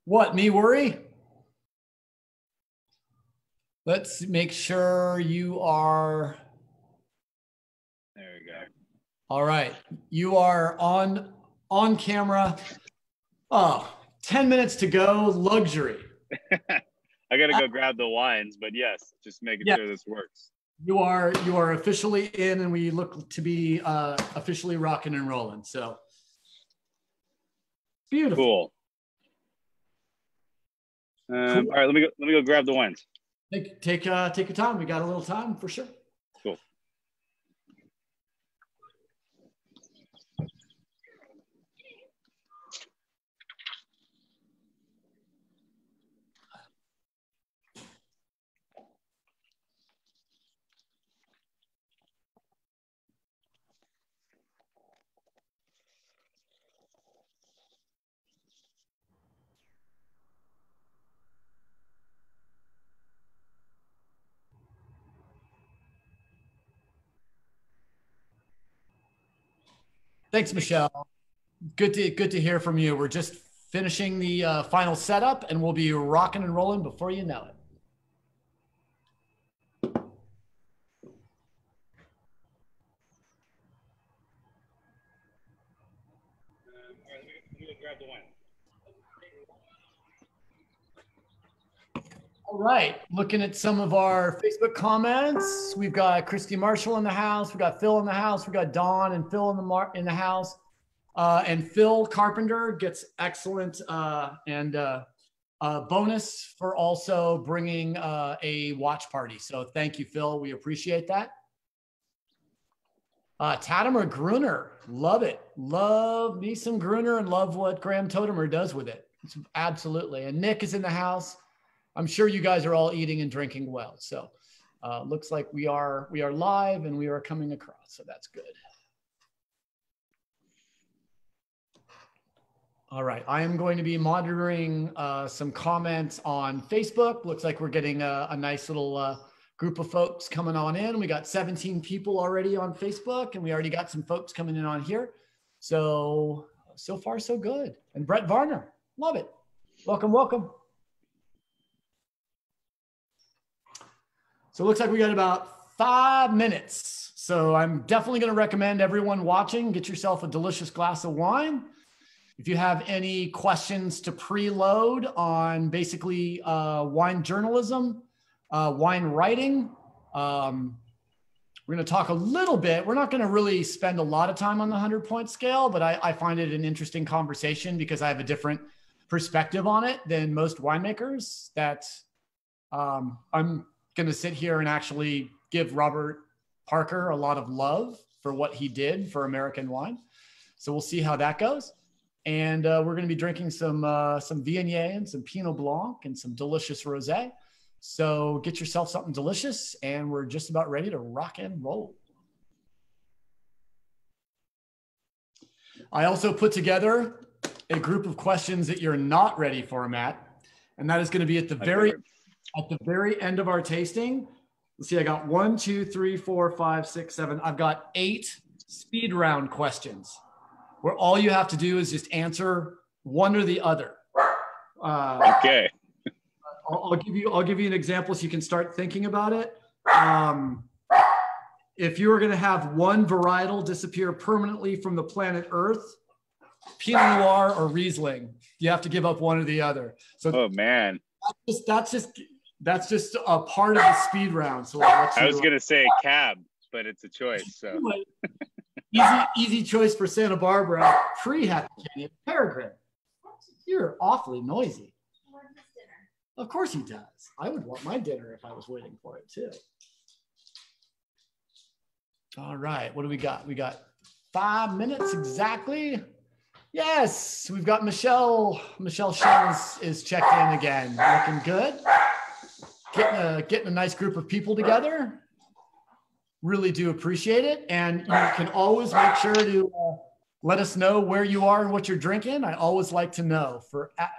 What, me worry? Let's make sure you are. There we go. All right. You are on camera. Oh, 10 minutes to go. Luxury. I got to go grab the wines, but yes, just making sure this works. You are officially in, and we look to be officially rocking and rolling. So beautiful. Cool. All right, let me go grab the wines. Take your time. We got a little time for sure. Cool. Thanks, Michelle. Good to hear from you. We're just finishing the final setup, and we'll be rocking and rolling before you know it. Let me go grab the wine. All right, looking at some of our Facebook comments, we've got Christy Marshall in the house, we've got Phil in the house, we've got Dawn and Phil in the house, and Phil Carpenter gets excellent bonus for also bringing a watch party. So thank you, Phil. We appreciate that. Tatimer Gruner, love it. Love me some Gruner and love what Graham Totemer does with it. It's absolutely. And Nick is in the house. I'm sure you guys are all eating and drinking well. So looks like we are live and we are coming across. So that's good. All right, I am going to be monitoring some comments on Facebook. Looks like we're getting a nice little group of folks coming on in. We got 17 people already on Facebook, and we already got some folks coming in on here. So far, so good. And Brett Varner, love it. Welcome, welcome. So it looks like we got about 5 minutes. So I'm definitely going to recommend everyone watching, get yourself a delicious glass of wine. If you have any questions to preload on basically wine journalism, wine writing, we're going to talk a little bit. We're not going to really spend a lot of time on the 100-point scale, but I find it an interesting conversation because I have a different perspective on it than most winemakers. That I'm going to sit here and actually give Robert Parker a lot of love for what he did for American wine. So we'll see how that goes. And we're going to be drinking some Viognier and some Pinot Blanc and some delicious rosé. So get yourself something delicious, and we're just about ready to rock and roll. I also put together a group of questions that you're not ready for, Matt, and that is going to be at the very end of our tasting. Let's see, I got 1, 2, 3, 4, 5, 6, 7. I've got 8 speed round questions where all you have to do is just answer one or the other. Okay. I'll give you an example so you can start thinking about it. If you were going to have one varietal disappear permanently from the planet Earth, Pinot Noir or Riesling, you have to give up one or the other. So, oh man, that's just a part of the speed round. So I was going to say Cab, but it's a choice. So easy choice for Santa Barbara. Pre-Happy Canyon, Peregrine. You're awfully noisy. Of course he does. I would want my dinner if I was waiting for it too. All right, what do we got? We got 5 minutes exactly. Yes, we've got Michelle. Michelle Shen is checked in again. Looking good. Getting a nice group of people together. Really do appreciate it. And you can always make sure to let us know where you are and what you're drinking. I always like to know,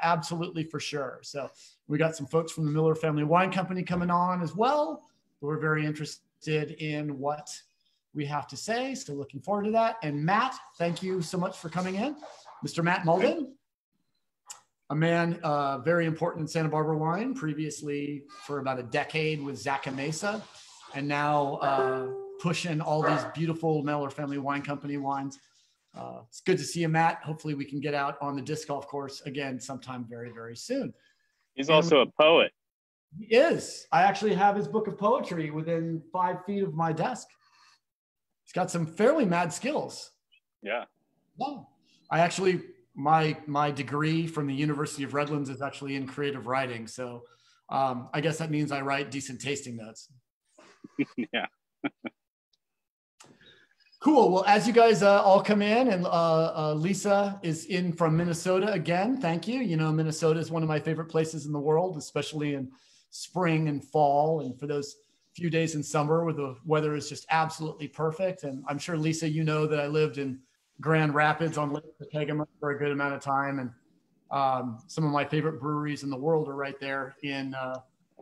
absolutely for sure. So we got some folks from the Miller Family Wine Company coming on as well. We're very interested in what we have to say. So looking forward to that. And Matt, thank you so much for coming in. Mr. Matt Mulden. a man very important in Santa Barbara wine, previously for about a decade with Zaca Mesa, and now pushing all these beautiful Mellor Family Wine Company wines. It's good to see you, Matt. Hopefully we can get out on the disc golf course again sometime very, very soon. He's also a poet. He is. I actually have his book of poetry within 5 feet of my desk. He's got some fairly mad skills. Yeah. Yeah. I actually, my degree from the University of Redlands is actually in creative writing. So I guess that means I write decent tasting notes. Yeah. Cool. Well, as you guys all come in, and Lisa is in from Minnesota again. Thank you. You know, Minnesota is one of my favorite places in the world, especially in spring and fall. And for those few days in summer where the weather is just absolutely perfect. And I'm sure, Lisa, you know that I lived in Grand Rapids on Lake Kettmann for a good amount of time. And some of my favorite breweries in the world are right there in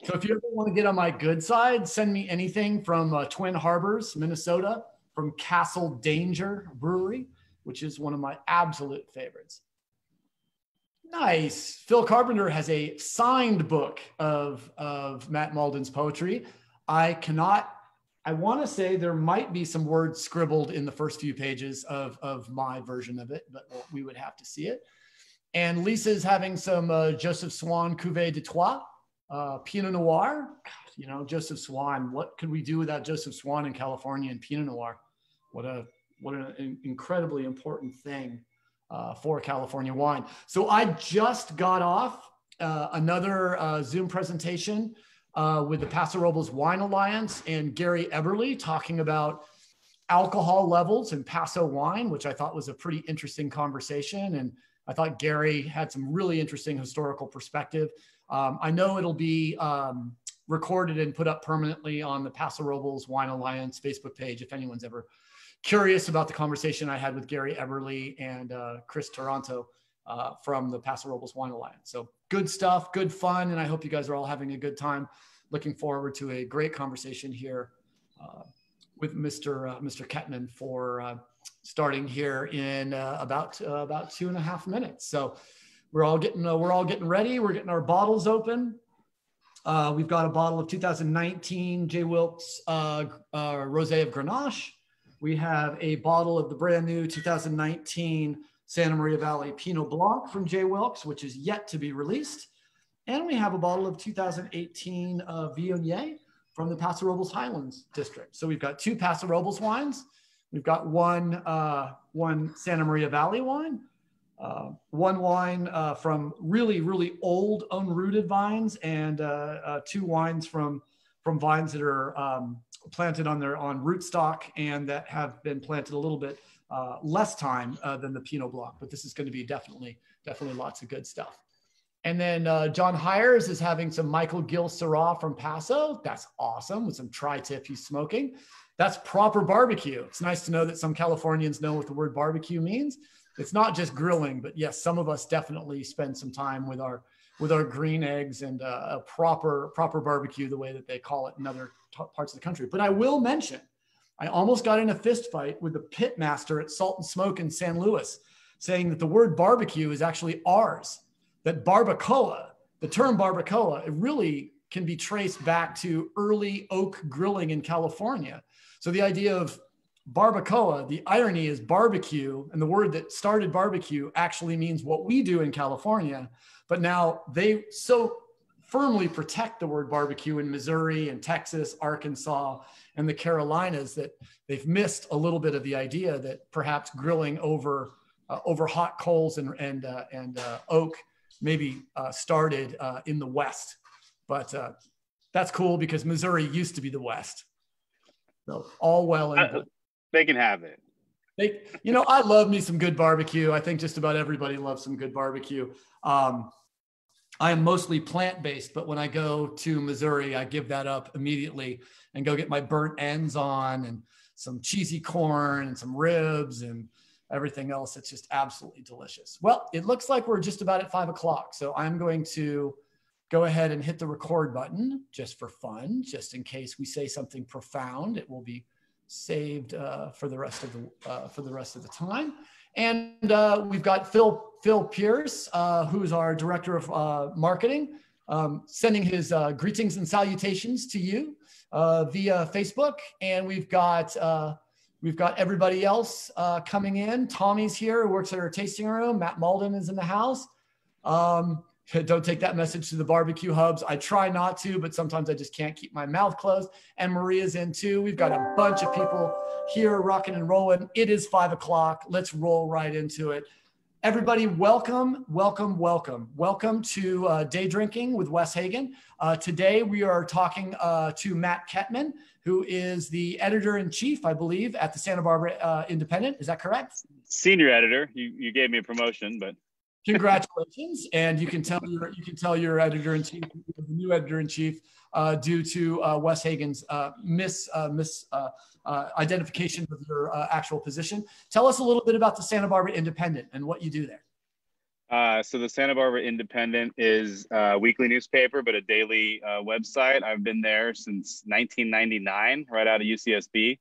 so if you ever want to get on my good side, send me anything from Twin Harbors, Minnesota, from Castle Danger Brewery, which is one of my absolute favorites. Nice. Phil Carpenter has a signed book of Matt Malden's poetry. I want to say there might be some words scribbled in the first few pages of my version of it, but we would have to see it. And Lisa's having some Joseph Swan Cuvée de Trois, Pinot Noir. You know, Joseph Swan, what could we do without Joseph Swan in California and Pinot Noir? What an incredibly important thing for California wine. So I just got off another Zoom presentation with the Paso Robles Wine Alliance and Gary Eberly talking about alcohol levels in Paso wine, which I thought was a pretty interesting conversation. And I thought Gary had some really interesting historical perspective. I know it'll be recorded and put up permanently on the Paso Robles Wine Alliance Facebook page if anyone's ever curious about the conversation I had with Gary Eberly and Chris Taranto from the Paso Robles Wine Alliance. So good stuff, good fun, and I hope you guys are all having a good time. Looking forward to a great conversation here with Mr. Kettmann for starting here in about 2.5 minutes. So we're all getting ready. We're getting our bottles open. We've got a bottle of 2019 J.Wilkes Rosé of Grenache. We have a bottle of the brand new 2019 Santa Maria Valley Pinot Blanc from J.Wilkes, which is yet to be released. And we have a bottle of 2018 Viognier from the Paso Robles Highlands district. So we've got 2 Paso Robles wines. We've got one Santa Maria Valley wine, one wine from really, really old unrooted vines, and 2 wines from vines that are planted on rootstock and that have been planted a little bit less time than the Pinot Blanc. But this is going to be definitely lots of good stuff. And then John Hires is having some Michael Gill Syrah from Paso. That's awesome, with some tri-tip he's smoking. That's proper barbecue. It's nice to know that some Californians know what the word barbecue means. It's not just grilling, but yes, some of us definitely spend some time with our green eggs and a proper barbecue, the way that they call it in other parts of the country. But I will mention, I almost got in a fist fight with the pit master at Salt and Smoke in San Luis, saying that the word barbecue is actually ours. That barbacoa, the term barbacoa, it really can be traced back to early oak grilling in California. So the idea of barbacoa, the irony is barbecue, and the word that started barbecue actually means what we do in California. But now they so firmly protect the word barbecue in Missouri and Texas, Arkansas, and the Carolinas that they've missed a little bit of the idea that perhaps grilling over hot coals and oak maybe started in the West. But that's cool because Missouri used to be the West. So all well and good. They can have it. I love me some good barbecue. I think just about everybody loves some good barbecue. I am mostly plant-based, but when I go to Missouri, I give that up immediately and go get my burnt ends on and some cheesy corn and some ribs and everything else. It's just absolutely delicious. Well, it looks like we're just about at 5 o'clock. So I'm going to go ahead and hit the record button just for fun, just in case we say something profound. It will be saved for the rest of the time. And we've got Phil Pierce, who's our director of marketing, sending his greetings and salutations to you via Facebook. And we've got everybody else coming in. Tommy's here, who works at our tasting room. Matt Malden is in the house. Don't take that message to the barbecue hubs. I try not to, but sometimes I just can't keep my mouth closed. And Maria's in too. We've got a bunch of people here rocking and rolling. It is 5 o'clock. Let's roll right into it. Everybody, welcome to Day Drinking with Wes Hagen. Today we are talking to Matt Kettmann, who is the editor-in-chief, I believe, at the Santa Barbara Independent. Is that correct? Senior editor. You gave me a promotion, but congratulations. And you can tell your editor-in-chief, the new editor-in-chief, due to Wes Hagen's identification of your actual position. Tell us a little bit about the Santa Barbara Independent and what you do there. So the Santa Barbara Independent is a weekly newspaper, but a daily website. I've been there since 1999, right out of UCSB.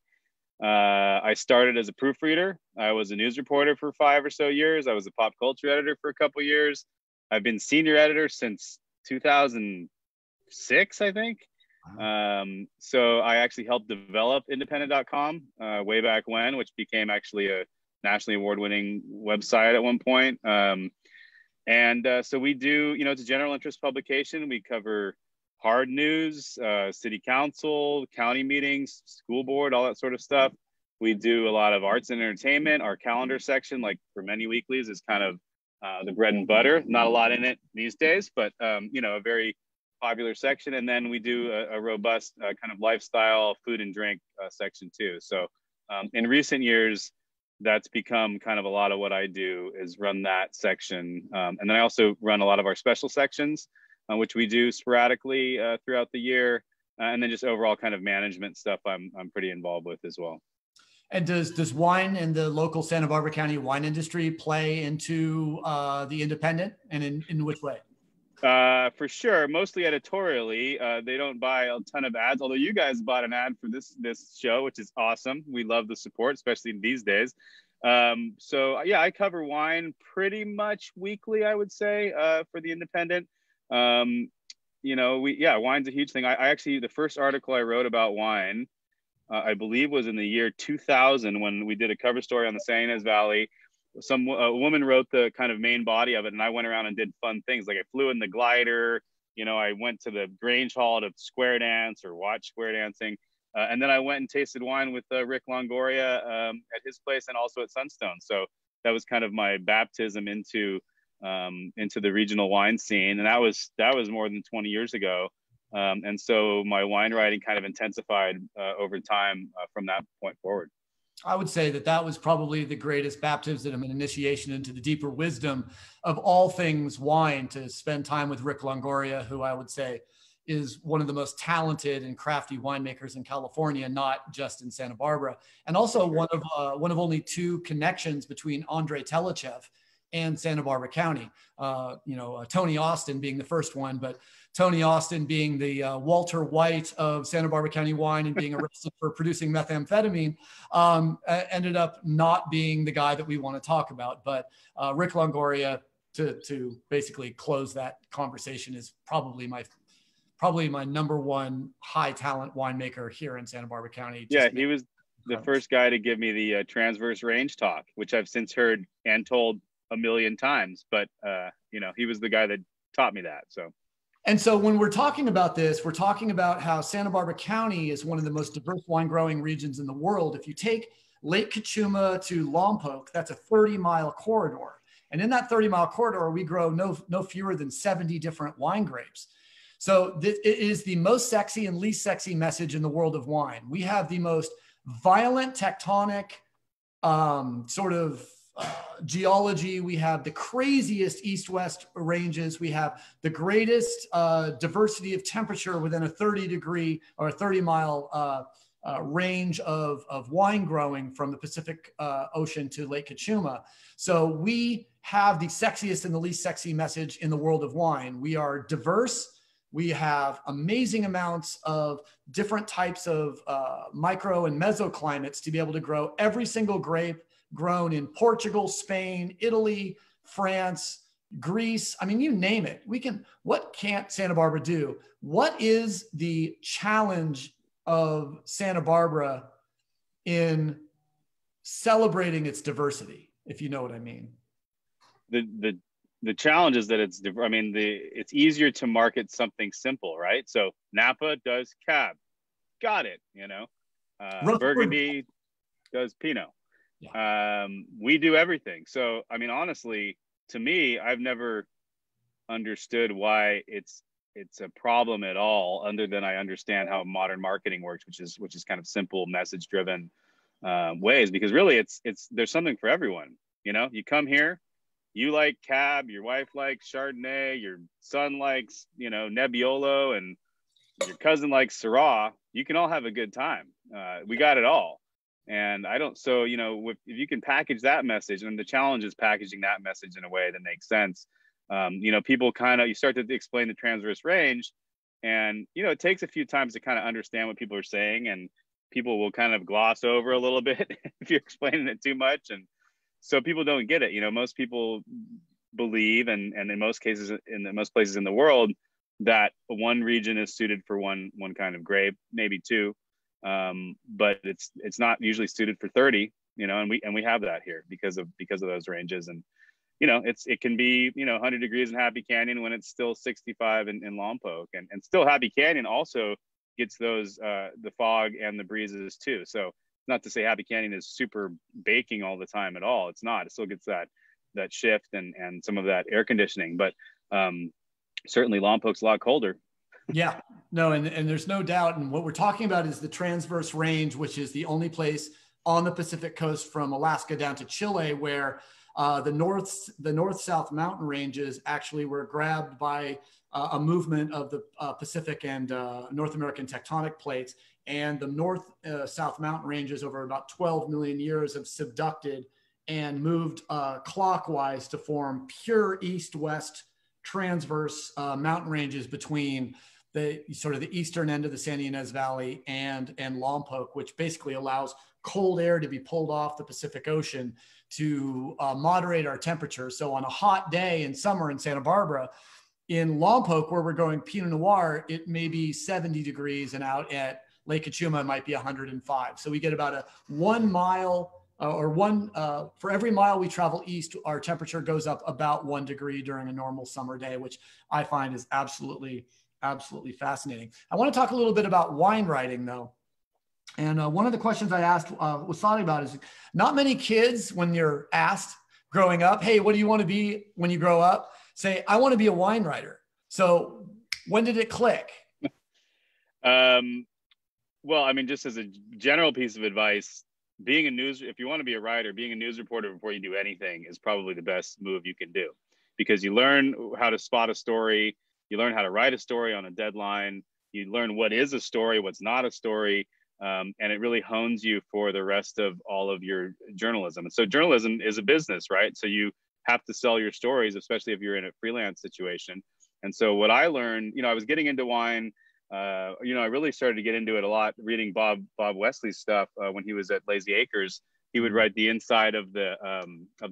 I started as a proofreader. I was a news reporter for 5 or so years. I was a pop culture editor for a couple years. I've been senior editor since 2006, I think. So I actually helped develop independent.com way back when, which became actually a nationally award-winning website at one point. So we do, it's a general interest publication. We cover hard news, city council, county meetings, school board, all that sort of stuff. We do a lot of arts and entertainment. Our calendar section, like for many weeklies, is kind of the bread and butter. Not a lot in it these days, but a very popular section. And then we do a robust kind of lifestyle, food and drink section too. So in recent years, that's become kind of a lot of what I do, is run that section. And then I also run a lot of our special sections, which we do sporadically throughout the year. And then just overall kind of management stuff I'm pretty involved with as well. And does wine and the local Santa Barbara County wine industry play into the Independent, and in which way? For sure, mostly editorially. They don't buy a ton of ads, although you guys bought an ad for this show, which is awesome. We love the support, especially these days. So yeah, I cover wine pretty much weekly, I would say, for the Independent. Wine's a huge thing. I actually, the first article I wrote about wine, I believe, was in the year 2000 when we did a cover story on the San Ynez Valley. A woman wrote the kind of main body of it, and I went around and did fun things. Like I flew in the glider, I went to the Grange Hall to square dance or watch square dancing. And then I went and tasted wine with Rick Longoria at his place and also at Sunstone. So that was kind of my baptism into the regional wine scene. And that was more than 20 years ago. And so my wine writing kind of intensified over time from that point forward. I would say that was probably the greatest baptism and initiation into the deeper wisdom of all things wine, to spend time with Rick Longoria, who I would say is one of the most talented and crafty winemakers in California, not just in Santa Barbara, and also one of only 2 connections between Andrei Telechev and Santa Barbara County. Tony Austin being the first one, but Tony Austin being the Walter White of Santa Barbara County wine and being arrested for producing methamphetamine, ended up not being the guy that we want to talk about. But Rick Longoria, to basically close that conversation, is probably my number one high talent winemaker here in Santa Barbara County. Yeah, he was the first guy to give me the transverse range talk, which I've since heard and told a million times. But he was the guy that taught me that. And so when we're talking about this, we're talking about how Santa Barbara County is one of the most diverse wine growing regions in the world. If you take Lake Kachuma to Lompoc, that's a 30-mile corridor. And in that 30-mile corridor, we grow no fewer than 70 different wine grapes. So it is the most sexy and least sexy message in the world of wine. We have the most violent tectonic geology. We have the craziest east-west ranges. We have the greatest diversity of temperature within a 30-degree or a 30-mile range of wine growing from the Pacific Ocean to Lake Kachuma. So we have the sexiest and the least sexy message in the world of wine. We are diverse. We have amazing amounts of different types of micro and mesoclimates to be able to grow every single grape grown in Portugal, Spain, Italy, France, Greece. I mean, you name it. What can't Santa Barbara do? What is the challenge of Santa Barbara in celebrating its diversity, if you know what I mean? The challenge is that it's easier to market something simple, right? So Napa does Cab, got it. Burgundy does Pinot. Yeah. We do everything. So I mean, honestly, to me, I've never understood why it's a problem at all, other than I understand how modern marketing works, which is kind of simple, message driven ways. Because really, it's there's something for everyone. You come here. You like Cab, your wife likes Chardonnay, your son likes, Nebbiolo, and your cousin likes Syrah. You can all have a good time. We got it all. And if you can package that message, and the challenge is packaging that message in a way that makes sense. People you start to explain the transverse range, and, it takes a few times to kind of understand what people are saying, and people will kind of gloss over a little bit if you're explaining it too much. And so people don't get it. Most people believe, and in most cases, in most places in the world, that one region is suited for one kind of grape, maybe two, but it's not usually suited for 30. And we have that here because of those ranges. And it can be 100 degrees in Happy Canyon when it's still 65 in Lompoc, and still Happy Canyon also gets those the fog and the breezes too. So not to say Happy Canyon is super baking all the time at all. It's not. It still gets that shift and some of that air conditioning, but certainly Lompoc's a lot colder. Yeah, no, and there's no doubt. And what we're talking about is the transverse range, which is the only place on the Pacific coast from Alaska down to Chile where the north-south mountain ranges actually were grabbed by a movement of the Pacific and North American tectonic plates. And the north-south mountain ranges over about 12 million years have subducted and moved clockwise to form pure east-west transverse mountain ranges between the sort of the eastern end of the San Ynez Valley and Lompoc, which basically allows cold air to be pulled off the Pacific Ocean to moderate our temperature. So on a hot day in summer in Santa Barbara, in Lompoc, where we're going Pinot Noir, it may be 70 degrees, and out at Lake Cachuma, it might be 105. So we get about a 1 mile for every mile we travel east, our temperature goes up about 1 degree during a normal summer day, which I find is absolutely fascinating. I want to talk a little bit about wine writing though. And one of the questions I asked Wasani about is not many kids, when you're asked growing up, hey, what do you want to be when you grow up? Say, I want to be a wine writer. So when did it click? Well, I mean, just as a general piece of advice, if you want to be a writer, being a news reporter before you do anything is probably the best move you can do, because you learn how to spot a story. You learn how to write a story on a deadline. You learn what is a story, what's not a story. And it really hones you for the rest of all of your journalism. And so journalism is a business, right? So you have to sell your stories, especially if you're in a freelance situation. And so what I learned, I was getting into wine. I really started to get into it a lot reading Bob Wesley's stuff when he was at Lazy Acres. He would write the inside of the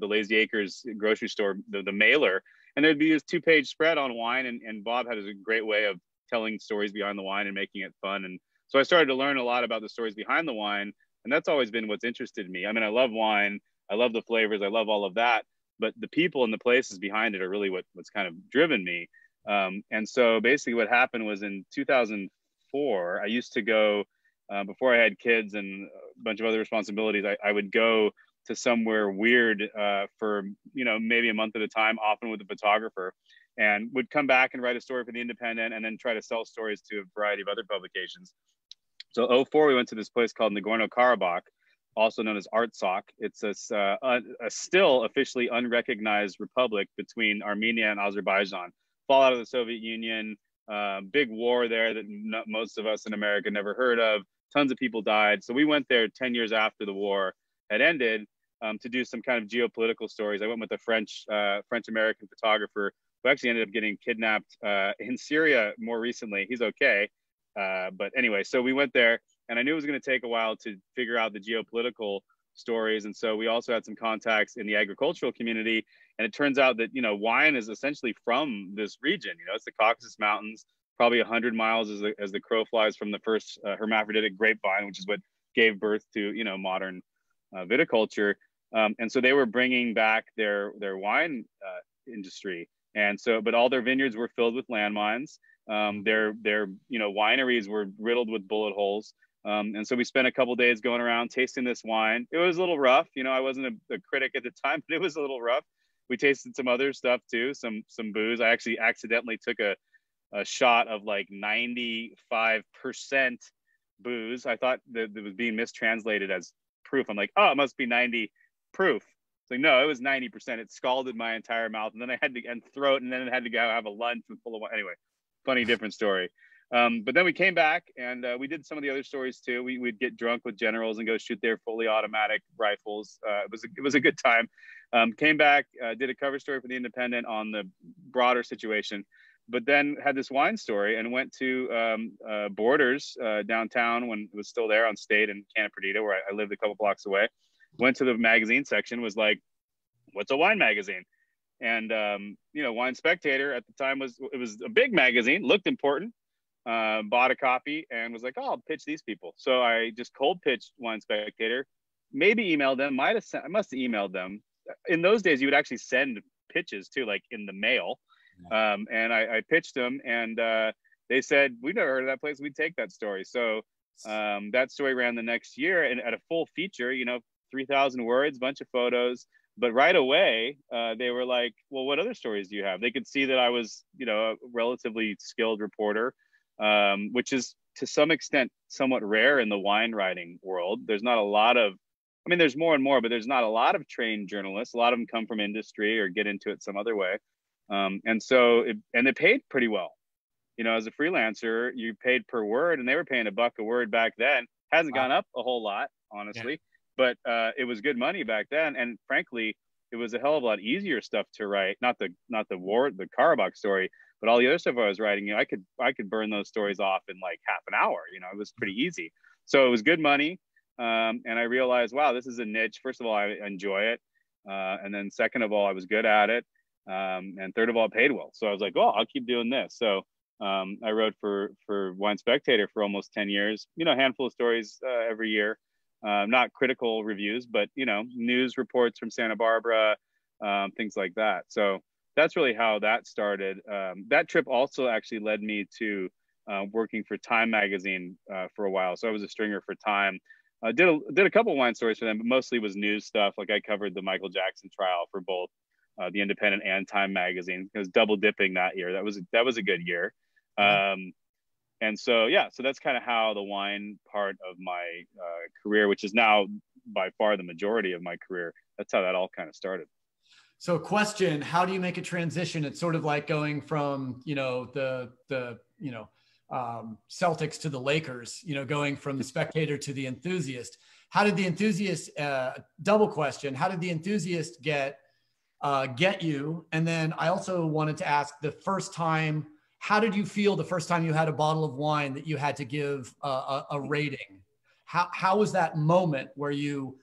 Lazy Acres grocery store, the mailer, and there'd be this 2-page spread on wine. And Bob had a great way of telling stories behind the wine and making it fun. And so I started to learn a lot about the stories behind the wine. And that's always been what's interested me. I mean, I love wine. I love the flavors. I love all of that. But the people and the places behind it are really what's kind of driven me. And so basically what happened was in 2004, I used to go, before I had kids and a bunch of other responsibilities, I would go to somewhere weird for, maybe a month at a time, often with a photographer, and would come back and write a story for the Independent and then try to sell stories to a variety of other publications. So 2004, we went to this place called Nagorno-Karabakh, also known as Artsakh. It's a still officially unrecognized republic between Armenia and Azerbaijan. Fallout of the Soviet Union, big war there that most of us in America never heard of. Tons of people died. So we went there 10 years after the war had ended to do some kind of geopolitical stories. I went with a French-American photographer who actually ended up getting kidnapped in Syria more recently. He's okay. But anyway, so we went there, and I knew it was going to take a while to figure out the geopolitical stories. And so we also had some contacts in the agricultural community. And it turns out that, wine is essentially from this region. It's the Caucasus Mountains, probably 100 miles as the crow flies from the first hermaphroditic grapevine, which is what gave birth to, modern viticulture. And so they were bringing back their wine industry. And so, but all their vineyards were filled with landmines. Their wineries were riddled with bullet holes. And so we spent a couple days going around tasting this wine. It was a little rough. I wasn't a critic at the time, but it was a little rough. We tasted some other stuff too, some booze. I actually accidentally took a shot of like 95% booze. I thought that it was being mistranslated as proof. I'm like, oh, it must be 90 proof. It's like, no, it was 90%. It scalded my entire mouth, and then I had to throat, and then I had to go have a lunch with full of wine. Anyway, funny, different story. But then we came back, and we did some of the other stories too. We'd get drunk with generals and go shoot their fully automatic rifles. It was a good time. Came back, did a cover story for the Independent on the broader situation, but then had this wine story and went to Borders downtown when it was still there on State in Canna Perdita, where I lived a couple blocks away. Went to the magazine section, was like, what's a wine magazine? And, Wine Spectator at the time was a big magazine, looked important, bought a copy and was like, oh, I'll pitch these people. So I just cold pitched Wine Spectator, maybe emailed them, I must have emailed them. In those days, you would actually send pitches too, like in the mail. And I pitched them, and they said, we've never heard of that place. We'd take that story. So that story ran the next year, and at a full feature, 3,000 words, bunch of photos. But right away, they were like, well, what other stories do you have? They could see that I was, a relatively skilled reporter, which is to some extent somewhat rare in the wine writing world. There's not a lot of, there's more and more, but there's not a lot of trained journalists. A lot of them come from industry or get into it some other way. And so they paid pretty well. As a freelancer, you paid per word, and they were paying $1 a word back then. Hasn't gone up a whole lot, honestly. Yeah. But it was good money back then, and frankly, it was a hell of a lot easier stuff to write. Not the Karabakh story, but all the other stuff I was writing. I could burn those stories off in like half an hour. It was pretty easy. So it was good money, and I realized, wow, this is a niche. First of all, I enjoy it, and then second of all, I was good at it, and third of all, it paid well. So I was like, oh, I'll keep doing this. So I wrote for Wine Spectator for almost 10 years. A handful of stories every year. Not critical reviews, but news reports from Santa Barbara, things like that. So that's really how that started. That trip also actually led me to working for Time magazine for a while. So I was a stringer for Time. Did a couple of wine stories for them, but mostly was news stuff. Like I covered the Michael Jackson trial for both the Independent and Time magazine. I was double dipping that year. That was a good year. And so, so that's kind of how the wine part of my career, which is now by far the majority of my career, that's how that all kind of started. So question, how do you make a transition? It's sort of like going from, the Celtics to the Lakers, going from the Spectator to the Enthusiast. How did the Enthusiast, double question, how did the Enthusiast get you? And then I also wanted to ask the first time, how did you feel the first time you had a bottle of wine that you had to give a rating? How was that moment where you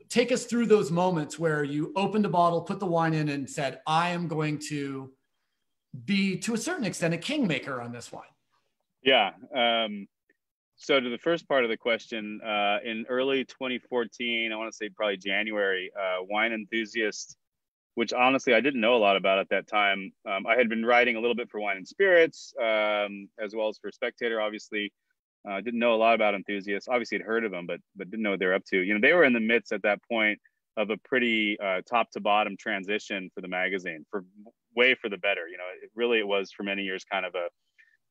take us through those moments where you opened a bottle, put the wine in and said, I am going to be, to a certain extent, a kingmaker on this wine? Yeah. So to the first part of the question, in early 2014, I want to say probably January, Wine Enthusiast, which honestly, I didn't know a lot about at that time. I had been writing a little bit for Wine and Spirits, as well as for Spectator, obviously. Didn't know a lot about Enthusiasts. Obviously, had heard of them, but didn't know what they're up to. They were in the midst at that point of a pretty top to bottom transition for the magazine, for the better. It was for many years kind of a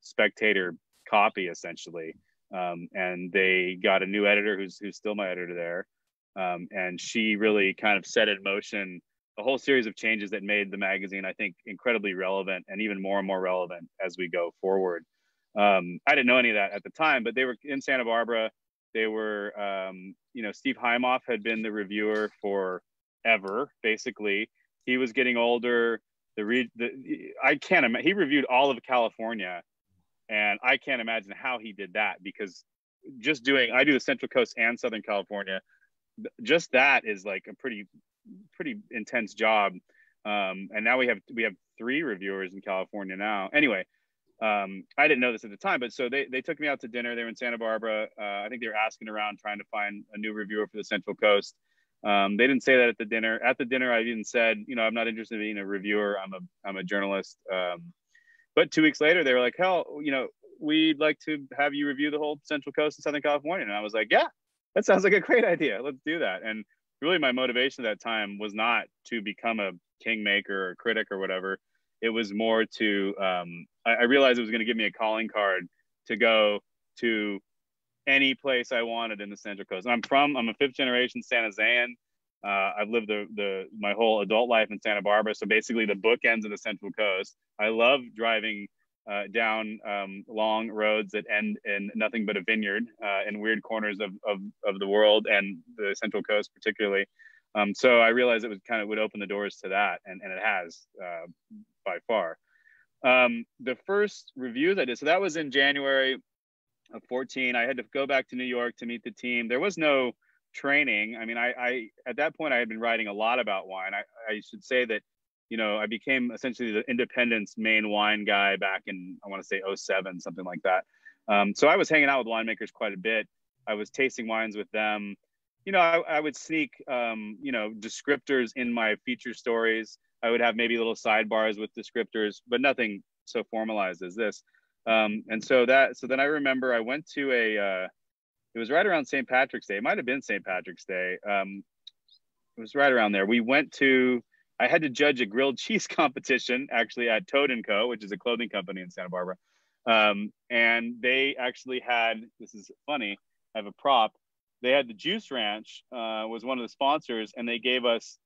Spectator copy, essentially. And they got a new editor who's still my editor there. And she really kind of set in motion a whole series of changes that made the magazine, I think, incredibly relevant and even more and more relevant as we go forward. I didn't know any of that at the time, but they were in Santa Barbara. They were, Steve Heimoff had been the reviewer forever, basically. He was getting older. I can't imagine. He reviewed all of California, and I can't imagine how he did that, because I do the Central Coast and Southern California. Just that is like a pretty intense job. And now we have 3 reviewers in California now. Anyway, I didn't know this at the time, but so they took me out to dinner. They were in Santa Barbara. I think they were asking around trying to find a new reviewer for the Central Coast. They didn't say that at the dinner. At the dinner, I even said, I'm not interested in being a reviewer. I'm a journalist. But 2 weeks later, they were like, hell, we'd like to have you review the whole Central Coast of Southern California. And I was like, yeah, that sounds like a great idea. Let's do that. And really my motivation at that time was not to become a kingmaker or critic or whatever. It was more to, I realized it was going to give me a calling card to go to any place I wanted in the Central Coast. And I'm a 5th generation San Josean. I've lived my whole adult life in Santa Barbara. So basically the bookends of the Central Coast. I love driving down long roads that end in nothing but a vineyard in weird corners of the world, and the Central Coast particularly. So I realized it would open the doors to that, and it has by far. The first reviews I did, so that was in January of 14. I had to go back to New York to meet the team. There was no training. I mean, I at that point I had been writing a lot about wine. I should say that, I became essentially the Independent's main wine guy back in, I want to say 07, something like that. So I was hanging out with winemakers quite a bit. I was tasting wines with them. I would sneak, descriptors in my feature stories. I would have maybe little sidebars with descriptors, but nothing so formalized as this. And so then I remember I went to it was right around St. Patrick's Day. It might've been St. Patrick's Day. It was right around there. I had to judge a grilled cheese competition actually at Toad & Co., which is a clothing company in Santa Barbara. And they actually had, this is funny, I have a prop. They had the Juice Ranch was one of the sponsors, and they gave us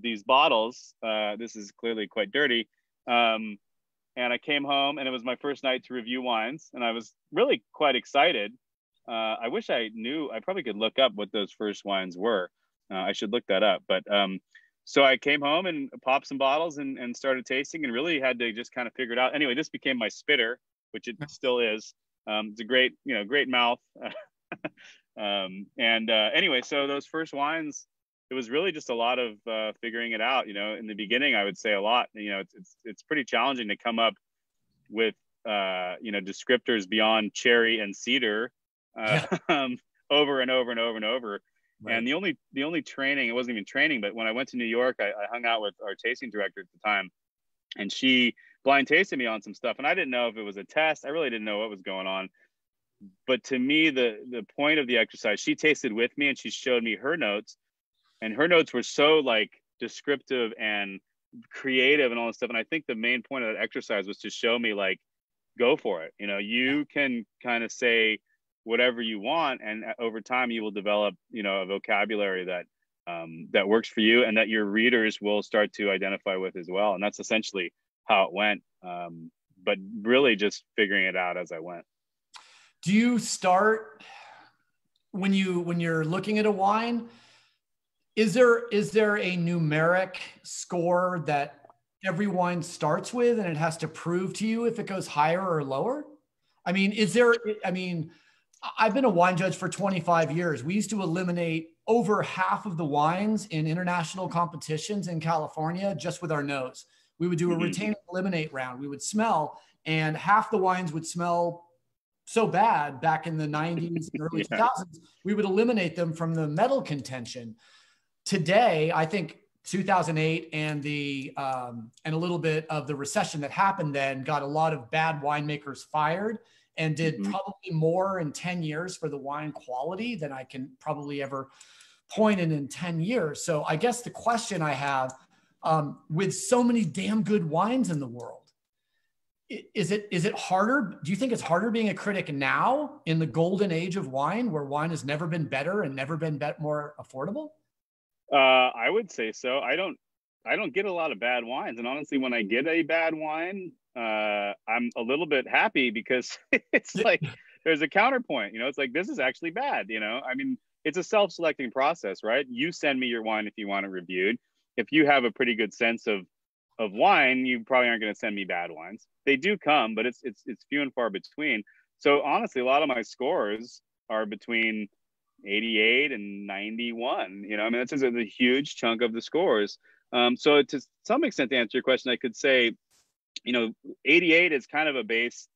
these bottles. This is clearly quite dirty. And I came home, and it was my first night to review wines, and I was really quite excited. I wish I knew. I probably could look up what those first wines were. I should look that up. But so I came home and popped some bottles and started tasting, and really had to just kind of figure it out. Anyway, this became my spitter, which it still is. It's a great mouth. Anyway, so those first wines, it was really just a lot of figuring it out. In the beginning, I would say a lot. It's pretty challenging to come up with descriptors beyond cherry and cedar over and over and over and over. Right. And the only training, it wasn't even training, but when I went to New York, I hung out with our tasting director at the time, and she blind tasted me on some stuff, and I didn't know if it was a test. I really didn't know what was going on. But to me, the point of the exercise, she tasted with me and she showed me her notes, and her notes were so like descriptive and creative and all this stuff. And I think the main point of that exercise was to show me, like, go for it. You can kind of say whatever you want, and over time you will develop, a vocabulary that works for you and that your readers will start to identify with as well. And that's essentially how it went. But really just figuring it out as I went. Do you start when you're looking at a wine? Is there a numeric score that every wine starts with, and it has to prove to you if it goes higher or lower? I mean, I've been a wine judge for 25 years. We used to eliminate over half of the wines in international competitions in California just with our nose. We would do a retain eliminate round. We would smell, and half the wines would smell so bad back in the 90s and early 2000s, we would eliminate them from the medal contention. Today, I think 2008 and a little bit of the recession that happened then got a lot of bad winemakers fired, and did probably more in 10 years for the wine quality than I can probably ever point in 10 years. So I guess the question I have, with so many damn good wines in the world, is it harder? Do you think it's harder being a critic now in the golden age of wine, where wine has never been better and never been more affordable? I would say so. I don't get a lot of bad wines, and honestly, when I get a bad wine, I'm a little bit happy, because it's like there's a counterpoint. It's like, this is actually bad. I mean, it's a self-selecting process, right? You send me your wine if you want it reviewed. If you have a pretty good sense of of wine, you probably aren't going to send me bad wines. They do come, but it's few and far between. So honestly, a lot of my scores are between 88 and 91. You know, I mean, that's a huge chunk of the scores. So to some extent, to answer your question, I could say, you know, 88 is kind of a base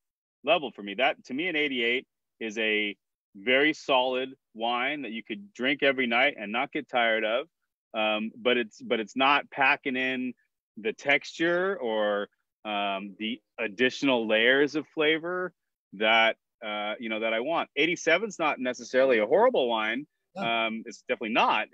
level for me. That, to me, an 88 is a very solid wine that you could drink every night and not get tired of. But it's not packing in the texture or the additional layers of flavor that you know, that I want. 87 is not necessarily a horrible wine. It's definitely not,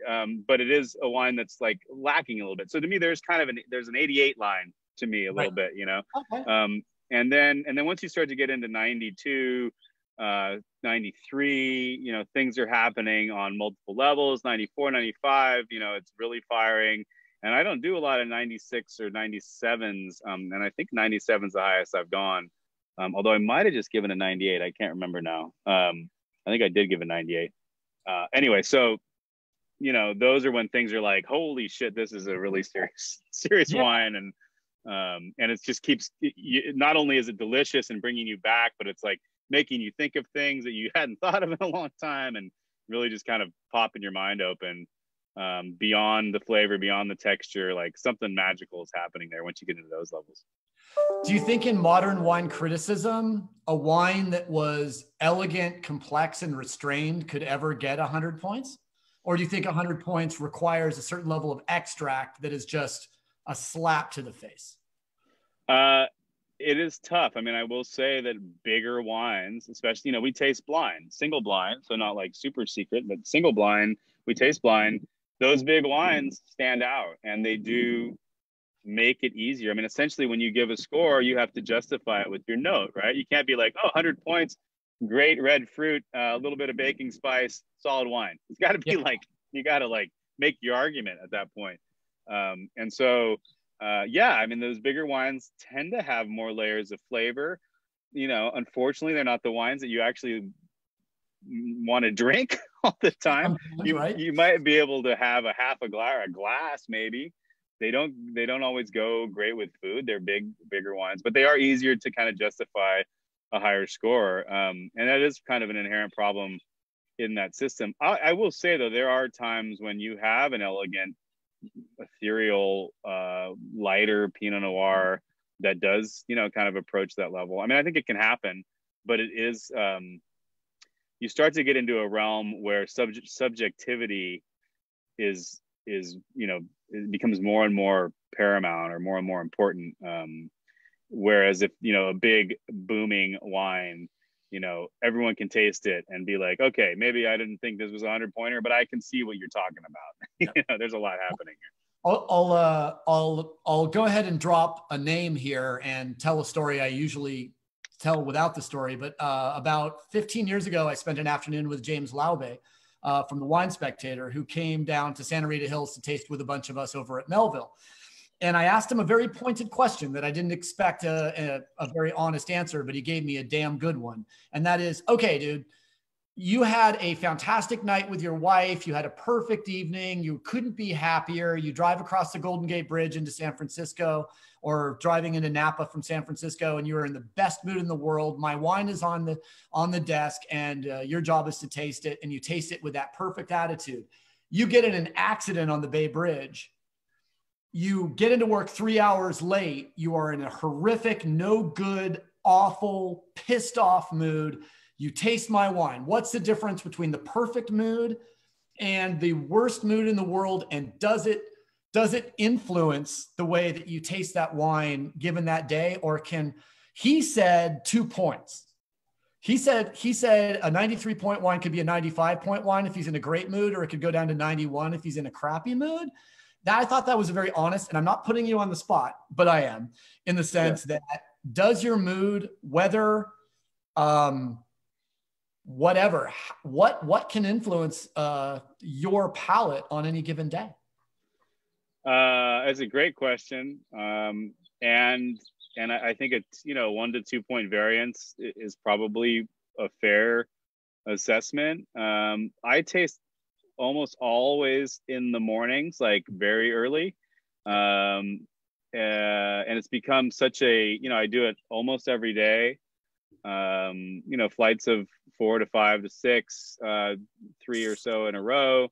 but it is a wine that's like lacking a little bit. So to me, there's kind of there's an 88 line to me a little bit, you know. Okay. And then once you start to get into 92, 93, you know, things are happening on multiple levels. 94, 95, you know, it's really firing. And I don't do a lot of 96 or 97s. And I think 97 is the highest I've gone. Although I might have just given a 98. I can't remember now. I think I did give a 98. Anyway, so, you know, those are when things are like, holy shit, this is a really serious wine. And it just keeps, not only is it delicious and bringing you back, but it's like making you think of things that you hadn't thought of in a long time, and really just kind of popping your mind open beyond the flavor, beyond the texture. Like something magical is happening there once you get into those levels. Do you think in modern wine criticism, a wine that was elegant, complex, and restrained could ever get 100 points? Or do you think 100 points requires a certain level of extract that is just a slap to the face? It is tough. I mean, I will say that bigger wines, especially, you know, we taste blind, single blind, so not like super secret, but single blind, we taste blind. Those big wines stand out, and they do make it easier. I mean, essentially, when you give a score, you have to justify it with your note, right? You can't be like, oh, 100 points, great red fruit, a little bit of baking spice, solid wine. It's got to be like, you got to like make your argument at that point. And so, yeah, I mean, those bigger wines tend to have more layers of flavor. You know, unfortunately, they're not the wines that you actually want to drink all the time. You might be able to have a half a glass maybe. They don't always go great with food. They're bigger wines, but they are easier to kind of justify a higher score. And that is kind of an inherent problem in that system. I will say though, there are times when you have an elegant, ethereal, lighter Pinot Noir that does, you know, kind of approach that level. I mean, I think it can happen, but it is, you start to get into a realm where subjectivity is, you know, it becomes more and more paramount or more and more important. Whereas if, you know, a big booming wine, you know, everyone can taste it and be like, okay, maybe I didn't think this was a 100-pointer, but I can see what you're talking about. You know, there's a lot happening here. I'll go ahead and drop a name here and tell a story I usually tell without the story. But about 15 years ago, I spent an afternoon with James Laube from the Wine Spectator, who came down to Santa Rita Hills to taste with a bunch of us over at Melville. And I asked him a very pointed question that I didn't expect a very honest answer, but he gave me a damn good one. And that is, okay, dude, you had a fantastic night with your wife. You had a perfect evening. You couldn't be happier. You drive across the Golden Gate Bridge into San Francisco, or driving into Napa from San Francisco, and you are in the best mood in the world. My wine is on the desk, and your job is to taste it, and you taste it with that perfect attitude. You get in an accident on the Bay Bridge. You get into work 3 hours late. You are in a horrific, no good, awful, pissed off mood. You taste my wine. What's the difference between the perfect mood and the worst mood in the world? And does it influence the way that you taste that wine given that day? Or he said 2 points. He said a 93-point wine could be a 95-point wine if he's in a great mood, or it could go down to 91 if he's in a crappy mood. Now, I thought that was very honest, and I'm not putting you on the spot, but I am, in the sense that does your mood, weather, whatever, what can influence your palate on any given day? It's a great question. And I think it's, 1 to 2 point variance is probably a fair assessment. I taste almost always in the mornings, like very early. and it's become such a, I do it almost every day. Flights of 4 to 5 to 6, 3 or so in a row.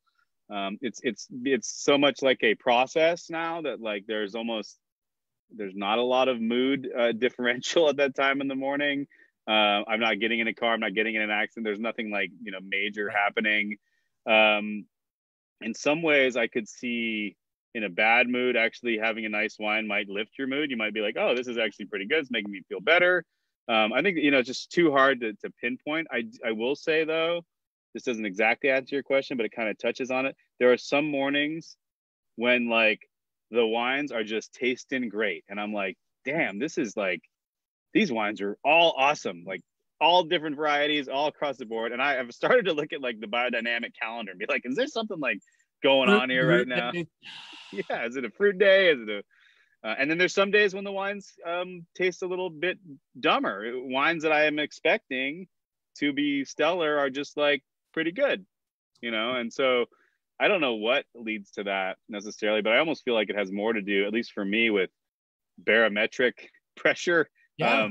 It's so much like a process now that like there's not a lot of mood differential at that time in the morning. I'm not getting in a car. I'm not getting in an accident. There's nothing like, major happening. In some ways I could see in a bad mood, actually having a nice wine might lift your mood. You might be like, oh, this is actually pretty good. It's making me feel better. I think, it's just too hard to pinpoint. I will say though, this doesn't exactly answer your question, but it kind of touches on it. There are some mornings when like the wines are just tasting great. And I'm like, damn, this is like, these wines are all awesome. Like all different varieties all across the board. And I have started to look at like the biodynamic calendar and be like, is there something like going on here right now? Yeah. Is it a fruit day? Is it and then there's some days when the wines taste a little bit dumber. Wines that I am expecting to be stellar are just like pretty good, And so I don't know what leads to that necessarily, but I almost feel like it has more to do, at least for me, with barometric pressure. Yeah.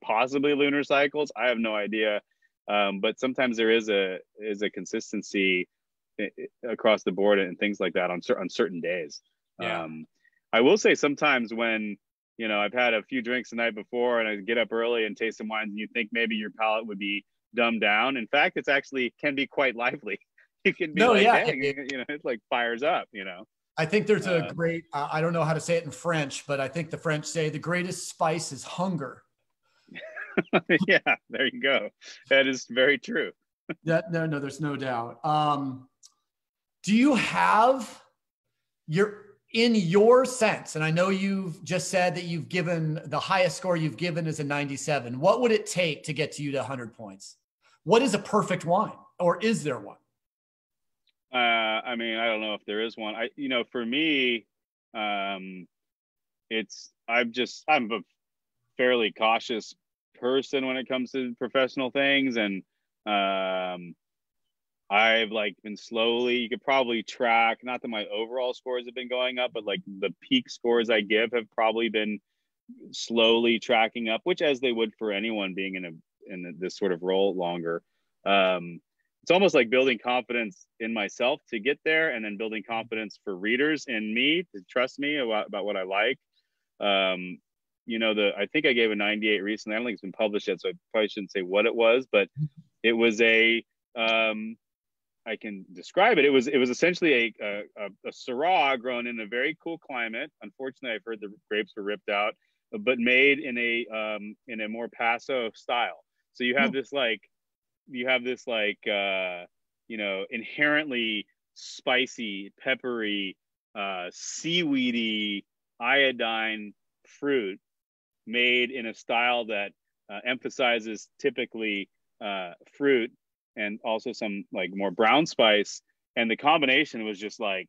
Possibly lunar cycles. I have no idea. But sometimes there is a consistency across the board and things like that on certain days. Yeah. I will say sometimes when, I've had a few drinks the night before and I get up early and taste some wines and you think maybe your palate would be dumbed down. In fact, it's actually can be quite lively. You can be dang, it like fires up, I think there's a great, I don't know how to say it in French, but I think the French say the greatest spice is hunger. Yeah, there you go. That is very true. No, there's no doubt. Do you have in your sense, and I know you've just said that you've given the highest score you've given is a 97. What would it take to get you to 100 points? What is a perfect wine, or is there one? I don't know if there is one. For me, I'm a fairly cautious person when it comes to professional things, and I've like been slowly, you could probably track, not that my overall scores have been going up, but like the peak scores I give have probably been slowly tracking up, which as they would for anyone being in this sort of role longer. It's almost like building confidence in myself to get there, and then building confidence for readers in me to trust me about what I like. I think I gave a 98 recently. I don't think it's been published yet, so I probably shouldn't say what it was, but it was I can describe it. It was essentially a Syrah grown in a very cool climate. Unfortunately, I've heard the grapes were ripped out, but made in a more Paso style. So you have this inherently spicy, peppery, seaweedy, iodine fruit made in a style that emphasizes typically fruit and also some like more brown spice. And the combination was just like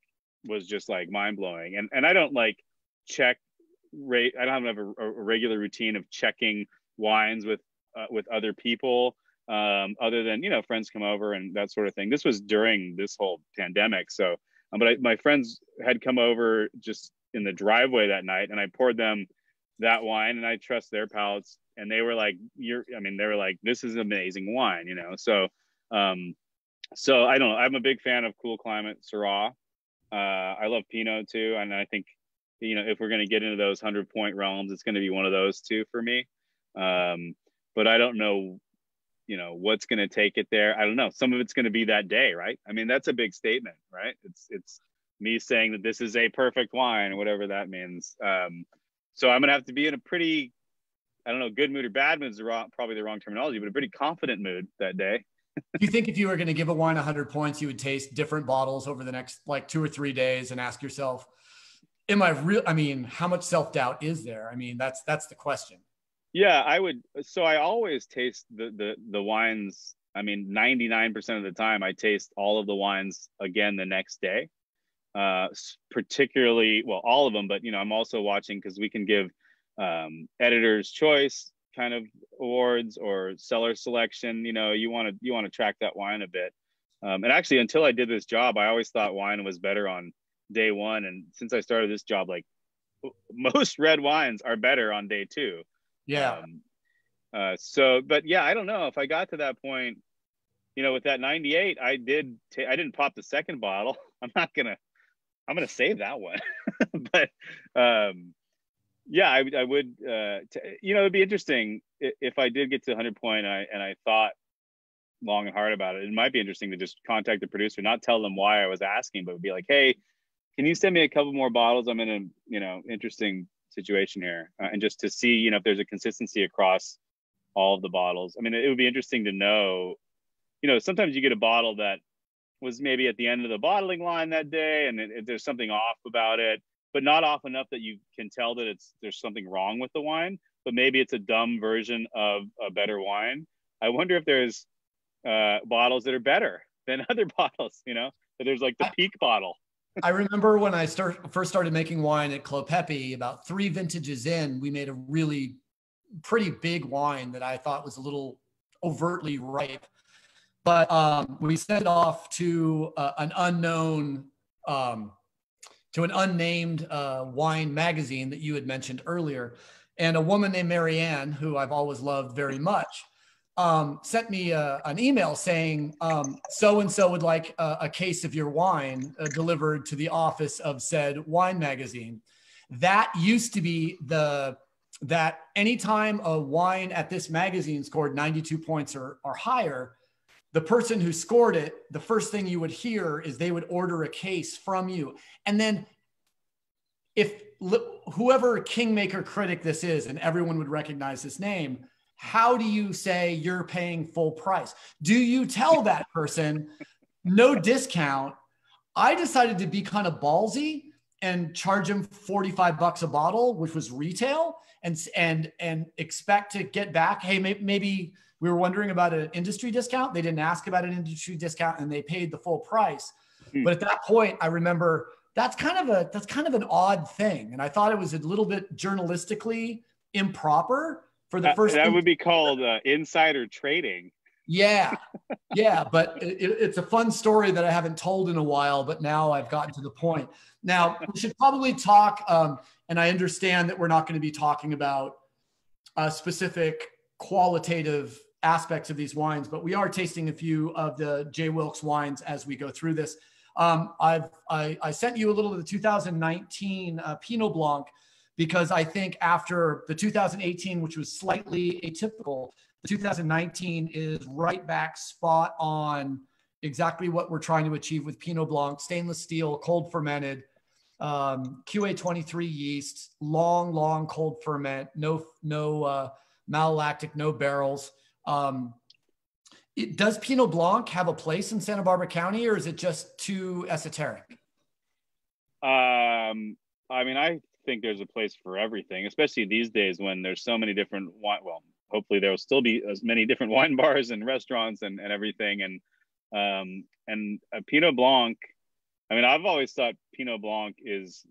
mind blowing. And I don't like check rate. I don't have a regular routine of checking wines with other people. Other than, friends come over and that sort of thing. This was during this whole pandemic. So, but my friends had come over just in the driveway that night, and I poured them that wine, and I trust their palates. And they were like, this is amazing wine, So, so I don't know. I'm a big fan of cool climate Syrah. I love Pinot too. And I think, if we're going to get into those 100-point realms, it's going to be one of those two for me. But I don't know, what's going to take it there. I don't know. Some of it's going to be that day, right? I mean, that's a big statement, right? It's me saying that this is a perfect wine, or whatever that means. So I'm going to have to be in a pretty, I don't know, good mood or bad mood is probably the wrong terminology, but a pretty confident mood that day. Do you think if you were going to give a wine 100 points, you would taste different bottles over the next like 2 or 3 days and ask yourself, how much self-doubt is there? I mean, that's the question. Yeah, I would. So I always taste the wines. 99% of the time I taste all of the wines again the next day. Particularly, well, all of them, but I'm also watching because we can give editor's choice kind of awards or seller selection. You want to track that wine a bit. And actually, until I did this job, I always thought wine was better on day one. And since I started this job like most red wines are better on day two. Yeah. But yeah, I don't know if I got to that point, with that 98, I didn't pop the second bottle. I'm going to save that one. But, yeah, I would, it'd be interesting if I did get to 100 point and I thought long and hard about it. It might be interesting to just contact the producer, not tell them why I was asking, but be like, hey, can you send me a couple more bottles? I'm in a, interesting situation here. And just to see, if there's a consistency across all of the bottles. I mean, it would be interesting to know, sometimes you get a bottle that was maybe at the end of the bottling line that day and there's something off about it, but not off enough that you can tell that there's something wrong with the wine, but maybe it's a dumb version of a better wine. I wonder if there's bottles that are better than other bottles, that there's like the peak bottle. I remember when I first started making wine at Clopepi, about 3 vintages in, we made a really pretty big wine that I thought was a little overtly ripe. But we sent it off to an unknown, to an unnamed wine magazine that you had mentioned earlier. And a woman named Marianne, who I've always loved very much, sent me an email saying, so-and-so would like a case of your wine delivered to the office of said wine magazine. That used to be that anytime a wine at this magazine scored 92 points or higher, the person who scored it, the first thing you would hear is they would order a case from you. And then if whoever kingmaker critic this is, and everyone would recognize this name, how do you say you're paying full price? Do you tell that person no discount? I decided to be kind of ballsy and charge them $45 a bottle, which was retail, and expect to get back. Hey, maybe we were wondering about an industry discount. They didn't ask about an industry discount and they paid the full price. But at that point, I remember that's kind of an odd thing. And I thought it was a little bit journalistically improper for the first. That would be called insider trading. Yeah. Yeah. But it's a fun story that I haven't told in a while, but now I've gotten to the point. Now we should probably talk. And I understand that we're not going to be talking about specific qualitative aspects of these wines, but we are tasting a few of the J.Wilkes wines as we go through this. I sent you a little of the 2019 Pinot Blanc because I think after the 2018, which was slightly atypical, the 2019 is right back spot on exactly what we're trying to achieve with Pinot Blanc, stainless steel, cold fermented, QA23 yeast, long cold ferment, no malolactic, no barrels. Does Pinot Blanc have a place in Santa Barbara County, or is it just too esoteric? I mean, I think there's a place for everything, especially these days when there's so many different wine. Well, hopefully there will still be as many different wine bars and restaurants and everything. And a Pinot Blanc, I mean, I've always thought Pinot Blanc is,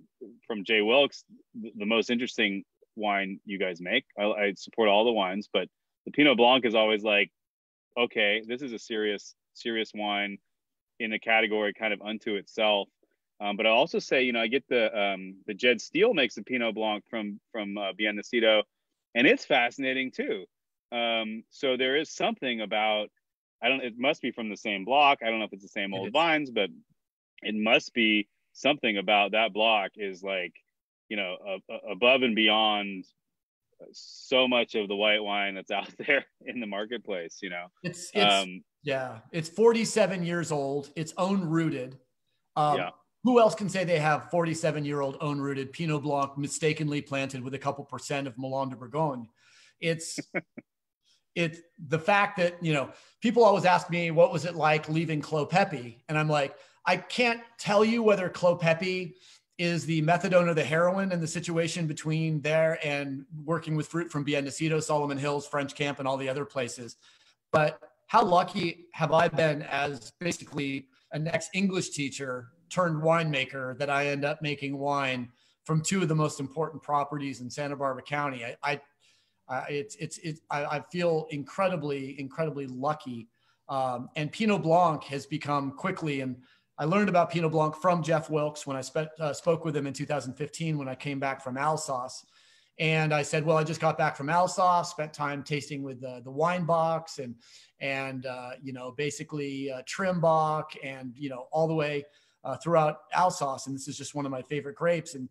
from J.Wilkes, the most interesting wine you guys make. I support all the wines, but the Pinot Blanc is always like, okay, this is a serious wine in a category kind of unto itself. But I also say, I get the Jed Steele makes a Pinot Blanc from Biennacito, and it's fascinating too. So there is something about, it must be from the same block. I don't know if it's the same old vines, but it must be something about that block is like, above and beyond so much of the white wine that's out there in the marketplace. It's 47 years old. It's own rooted. Who else can say they have 47-year-old own rooted Pinot Blanc mistakenly planted with a couple % of Melon de Bourgogne? It's the fact that, people always ask me, what was it like leaving Clopepi? And I'm like, I can't tell you whether Clopepi is the methadone or the heroin in the situation between there and working with fruit from Biennacito, Solomon Hills, French Camp, and all the other places. But how lucky have I been as basically an ex-English teacher turned winemaker that I end up making wine from two of the most important properties in Santa Barbara County. I feel incredibly lucky. And Pinot Blanc has become quickly, and I learned about Pinot Blanc from J.Wilkes when I spoke with him in 2015 when I came back from Alsace. And I said, well, I just got back from Alsace, spent time tasting with the wine box and basically Trimbach and, all the way throughout Alsace. And this is just one of my favorite grapes. And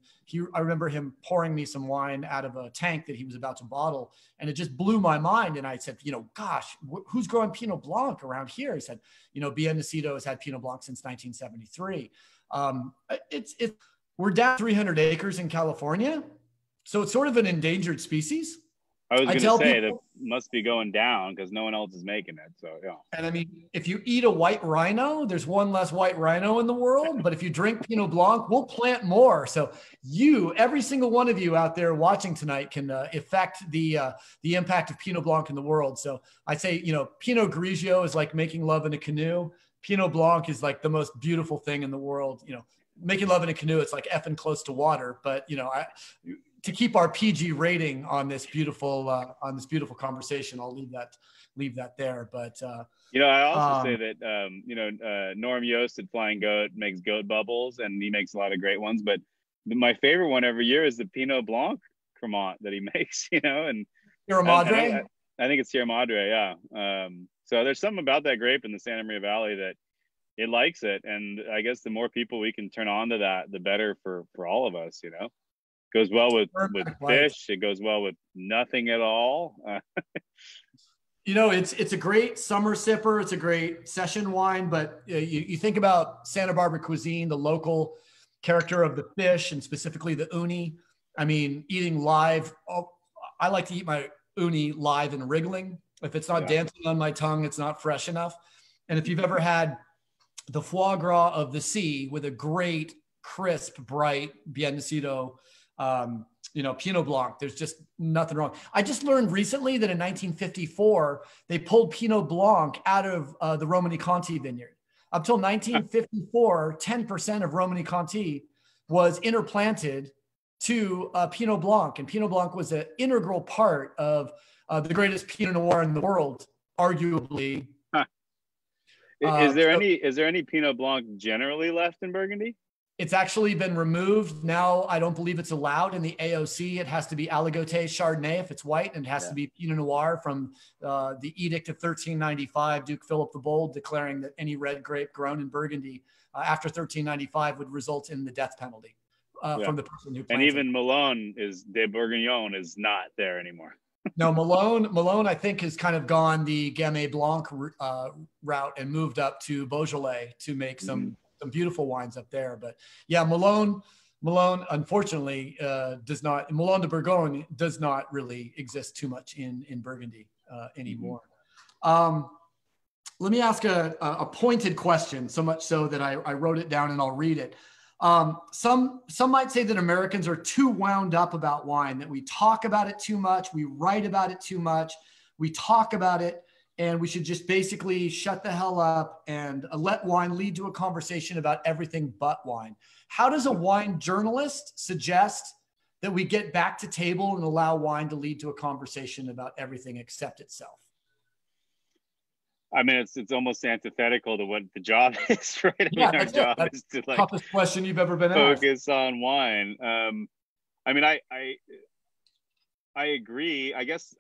I remember him pouring me some wine out of a tank that he was about to bottle. And it just blew my mind. And I said, gosh, who's growing Pinot Blanc around here? He said, Biennacido has had Pinot Blanc since 1973. We're down 300 acres in California. So it's sort of an endangered species. I was going to say that must be going down because no one else is making it. So, yeah. And I mean, if you eat a white rhino, there's one less white rhino in the world. But if you drink Pinot Blanc, we'll plant more. So every single one of you out there watching tonight can affect the impact of Pinot Blanc in the world. So I say, Pinot Grigio is like making love in a canoe. Pinot Blanc is like the most beautiful thing in the world. Making love in a canoe, it's like effing close to water. But, to keep our PG rating on this beautiful conversation, I'll leave that there. But I also say that Norm Yost at Flying Goat makes goat bubbles, and he makes a lot of great ones. But my favorite one every year is the Pinot Blanc Cremant that he makes. And Sierra Madre. I think it's Sierra Madre, yeah. So there's something about that grape in the Santa Maria Valley that it likes it, and I guess the more people we can turn on to that, the better for all of us. Goes well with fish. It goes well with nothing at all. It's a great summer sipper. It's a great session wine, but you think about Santa Barbara cuisine, the local character of the fish, and specifically the uni. I mean, eating live. I like to eat my uni live and wriggling. If it's not dancing on my tongue, it's not fresh enough. And if you've ever had the foie gras of the sea with a great, crisp, bright Biennacido, Pinot Blanc, there's just nothing wrong. I just learned recently that in 1954, they pulled Pinot Blanc out of the Romanée-Conti vineyard. Up till 1954, 10% of Romanée-Conti was interplanted to Pinot Blanc. And Pinot Blanc was an integral part of the greatest Pinot Noir in the world, arguably. Is there any Pinot Blanc generally left in Burgundy? It's actually been removed. Now, I don't believe it's allowed in the AOC. It has to be Aligoté Chardonnay if it's white, and it has to be Pinot Noir from the Edict of 1395, Duke Philip the Bold declaring that any red grape grown in Burgundy after 1395 would result in the death penalty from the person who planted. And even Malone de Bourguignon is not there anymore. No, Malone, I think, has kind of gone the Gamay Blanc route and moved up to Beaujolais to make some beautiful wines up there. But yeah, Malone unfortunately does not. Malone de Bourgogne does not really exist too much in Burgundy anymore. Let me ask a pointed question, so much so that I wrote it down and I'll read it. Some might say that Americans are too wound up about wine, that we talk about it too much, we write about it too much, we talk about it, and we should just basically shut the hell up and let wine lead to a conversation about everything but wine. How does a wine journalist suggest that we get back to table and allow wine to lead to a conversation about everything except itself? I mean, it's almost antithetical to what the job is, right? I mean, our job is to toughest question you've ever been focus on wine. I mean, I agree. I guess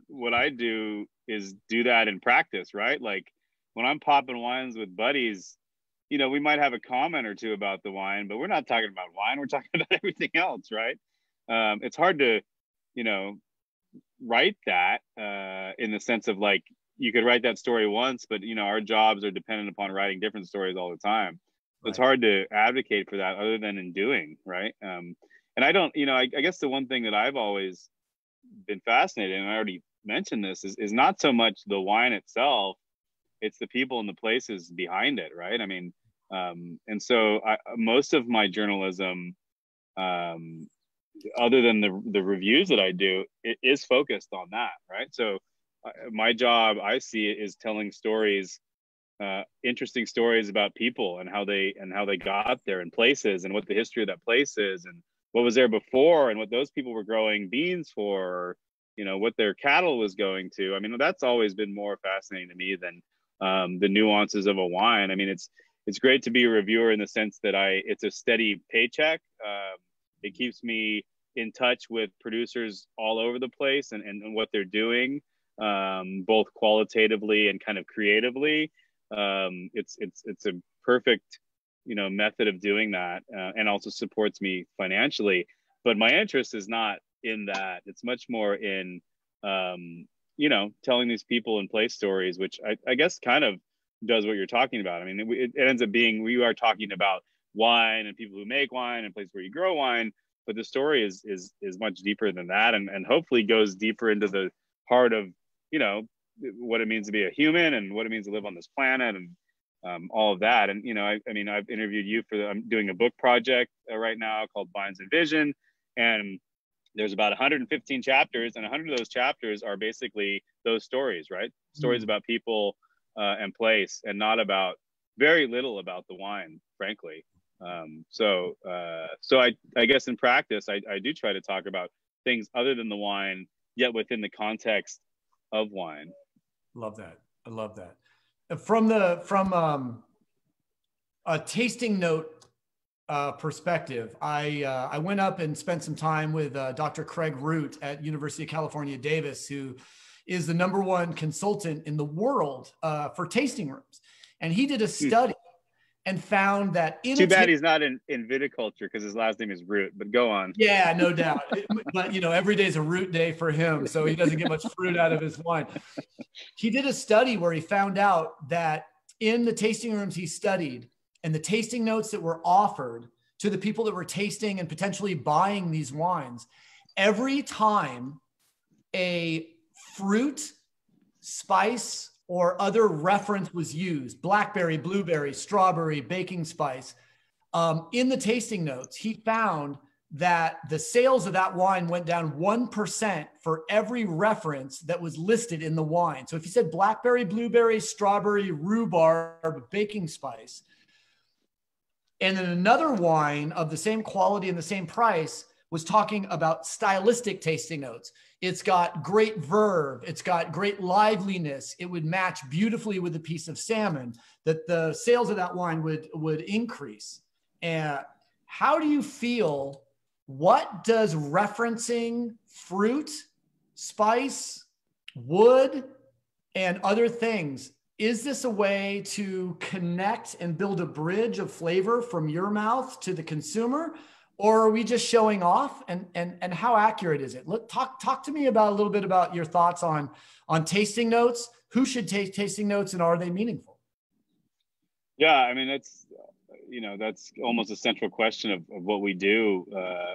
what I do is do that in practice, right? Like when I'm popping wines with buddies, we might have a comment or two about the wine, but we're not talking about wine. We're talking about everything else, right? It's hard to, write that in the sense of like, you could write that story once, but our jobs are dependent upon writing different stories all the time. Right. It's hard to advocate for that other than in doing, right? And I don't, I guess the one thing that I've always been fascinated, and I already mentioned this, is not so much the wine itself, it's the people and the places behind it, right? I mean, and so most of my journalism, other than the reviews that I do, it is focused on that, right? So my job, I see it, is telling stories, interesting stories about people and how they got there, and places, and what the history of that place is, and what was there before, and what those people were growing beans for, what their cattle was going to. I mean, that's always been more fascinating to me than the nuances of a wine. I mean, it's great to be a reviewer in the sense that it's a steady paycheck. It keeps me in touch with producers all over the place and what they're doing, both qualitatively and kind of creatively. It's a perfect, method of doing that, and also supports me financially. But my interest is not in that. It's much more in, telling these people and place stories, which I guess kind of does what you're talking about. I mean, it ends up being, we are talking about wine and people who make wine and places where you grow wine, but the story is much deeper than that, and hopefully goes deeper into the heart of, what it means to be a human and what it means to live on this planet, and all of that. And, I mean, I've interviewed you I'm doing a book project right now called Vines and Vision, and there's about 115 chapters, and 100 of those chapters are basically those stories, right? Stories about people and place, and not about, very little about the wine, frankly. So I guess in practice, I do try to talk about things other than the wine, yet within the context of wine. Love that. I love that. From a tasting note perspective, I went up and spent some time with Dr. Craig Root at University of California, Davis, who is the #1 consultant in the world for tasting rooms. And he did a study and found that too bad he's not in viticulture, because his last name is Root, but go on. Yeah, no doubt. But every day is a root day for him, so he doesn't get much fruit out of his wine. He did a study where he found out that in the tasting rooms he studied, and the tasting notes that were offered to the people that were tasting and potentially buying these wines, every time a fruit, spice, or other reference was used, blackberry, blueberry, strawberry, baking spice, in the tasting notes, he found that the sales of that wine went down 1% for every reference that was listed in the wine. So if you said blackberry, blueberry, strawberry, rhubarb, baking spice, and then another wine of the same quality and the same price was talking about stylistic tasting notes. It's got great verve. It's got great liveliness. It would match beautifully with a piece of salmon, that the sales of that wine would increase. And how do you feel? What does referencing fruit, spice, wood, and other things, is this a way to connect and build a bridge of flavor from your mouth to the consumer? Or are we just showing off? And how accurate is it? Talk to me about a little bit about your thoughts on tasting notes. Who should take tasting notes, and are they meaningful? Yeah, I mean, that's almost a central question of what we do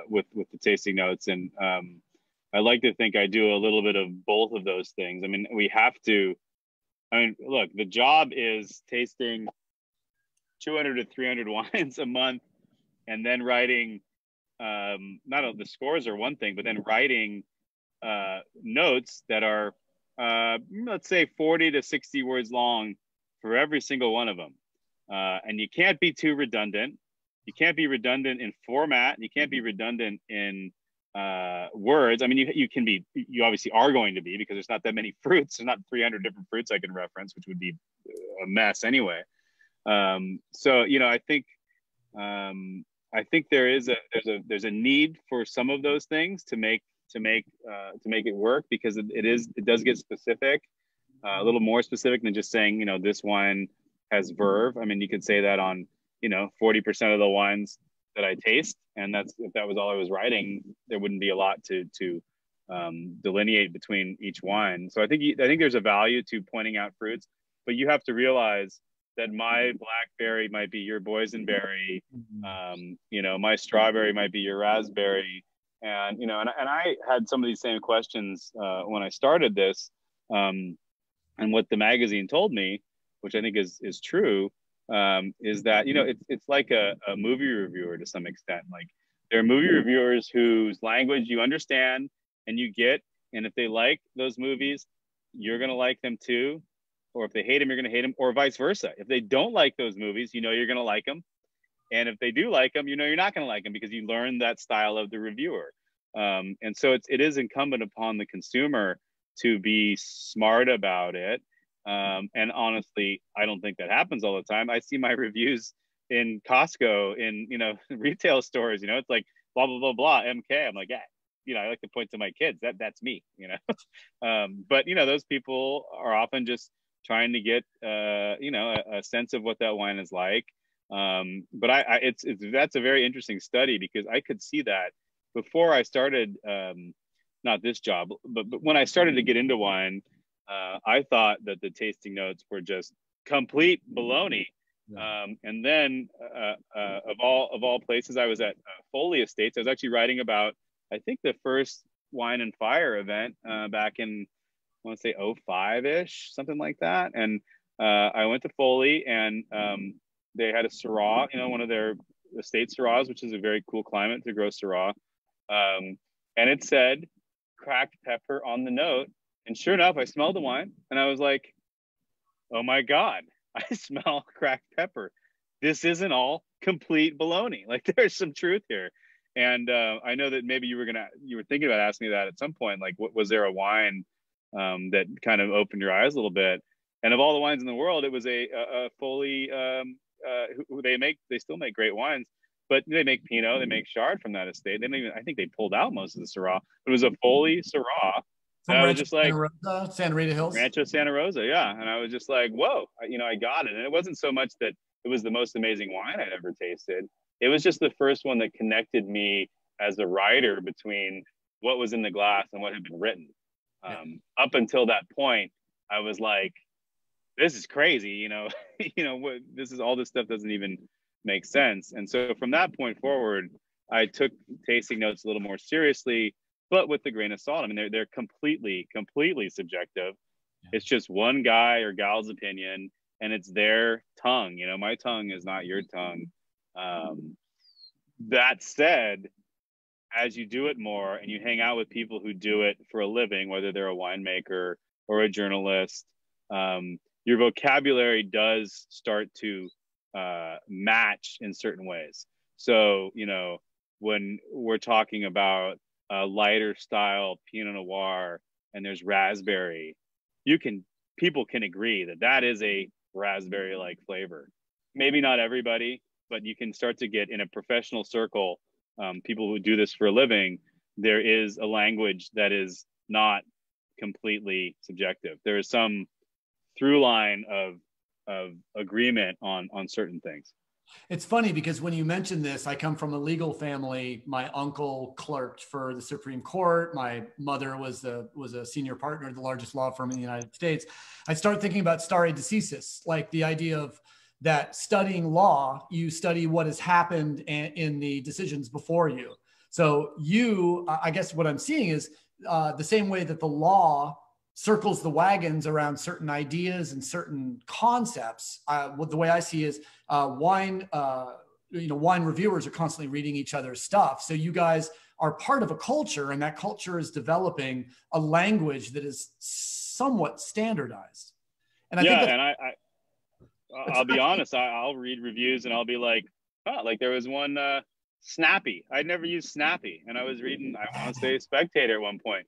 with the tasting notes. And I like to think I do a little bit of both of those things. I mean, we have to. I mean, look, the job is tasting 200 to 300 wines a month, and then writing. Not the scores are one thing, but then writing notes that are, let's say, 40 to 60 words long for every single one of them. And you can't be too redundant. You can't be redundant in format. You can't be redundant in words. I mean, you obviously are going to be, because there's not that many fruits. There's not 300 different fruits I can reference, which would be a mess anyway. So, I think there's a need for some of those things to make it work, because it does get specific, a little more specific than just saying, this wine has verve. I mean, you could say that on 40% of the wines that I taste, and if that was all I was writing, there wouldn't be a lot to delineate between each wine. So I think there's a value to pointing out fruits, but you have to realize that my blackberry might be your boysenberry, my strawberry might be your raspberry, and I had some of these same questions when I started this, and what the magazine told me, which I think is true, is that it's like a movie reviewer to some extent. Like, there are movie reviewers whose language you understand and you get, and if they like those movies, you're gonna like them too. Or if they hate them, you're going to hate them, or vice versa. If they don't like those movies, you're going to like them. And if they do like them, you're not going to like them, because you learn that style of the reviewer. And so it is incumbent upon the consumer to be smart about it, And honestly, I don't think that happens all the time. I see my reviews in Costco, in, retail stores, it's like blah, blah, blah, blah, MK. I'm like, yeah, I like to point to my kids. That's me, but those people are often just trying to get, a sense of what that wine is like. But it's that's a very interesting study, because I could see that before I started, not this job, but when I started to get into wine, I thought that the tasting notes were just complete baloney. Yeah. And then of all places, I was at Foley Estates. I was actually writing about, I think, the first Wine and Fire event back in, I want to say 05-ish, something like that. And I went to Foley, and they had a Syrah, one of their estate Syrahs, which is a very cool climate to grow Syrah. And it said cracked pepper on the note. And sure enough, I smelled the wine, and I was like, oh my God, I smell cracked pepper. This isn't all complete baloney. Like, there's some truth here. And I know that maybe you were thinking about asking me that at some point, like, was there a wine that kind of opened your eyes a little bit? And of all the wines in the world, it was a Foley, who they still make great wines, but they make Pinot, they make Chard from that estate. I think they pulled out most of the Syrah. It was a Foley Syrah. From Rancho Santa Rosa, Santa Rita Hills. Rancho Santa Rosa, yeah. And I was just like, whoa, I got it. And it wasn't so much that it was the most amazing wine I'd ever tasted. It was just the first one that connected me as a writer between what was in the glass and what had been written. Up until that point, I was like, this is crazy, all this stuff doesn't even make sense. And so from that point forward, I took tasting notes a little more seriously, but with the grain of salt. I mean, they're completely subjective. Yeah. It's just one guy or gal's opinion, and it's their tongue. My tongue is not your tongue. That said, as you do it more and you hang out with people who do it for a living, whether they're a winemaker or a journalist, your vocabulary does start to match in certain ways. So, when we're talking about a lighter style Pinot Noir and there's raspberry, people can agree that is a raspberry-like flavor. Maybe not everybody, but you can start to get in a professional circle, people who do this for a living, there is a language that is not completely subjective. There is some through line of agreement on certain things. It's funny because when you mentioned this, I come from a legal family. My uncle clerked for the Supreme Court. My mother was a senior partner at the largest law firm in the United States. I started thinking about stare decisis, like the idea of that studying law, you study what has happened in the decisions before you. So I guess what I'm seeing is the same way that the law circles the wagons around certain ideas and certain concepts. The way I see is wine reviewers are constantly reading each other's stuff. So you guys are part of a culture, and that culture is developing a language that is somewhat standardized. And I think I'll be honest, I'll read reviews and I'll be like, like there was one Snappy. I'd never used Snappy, and I was reading, I want to say Spectator at one point,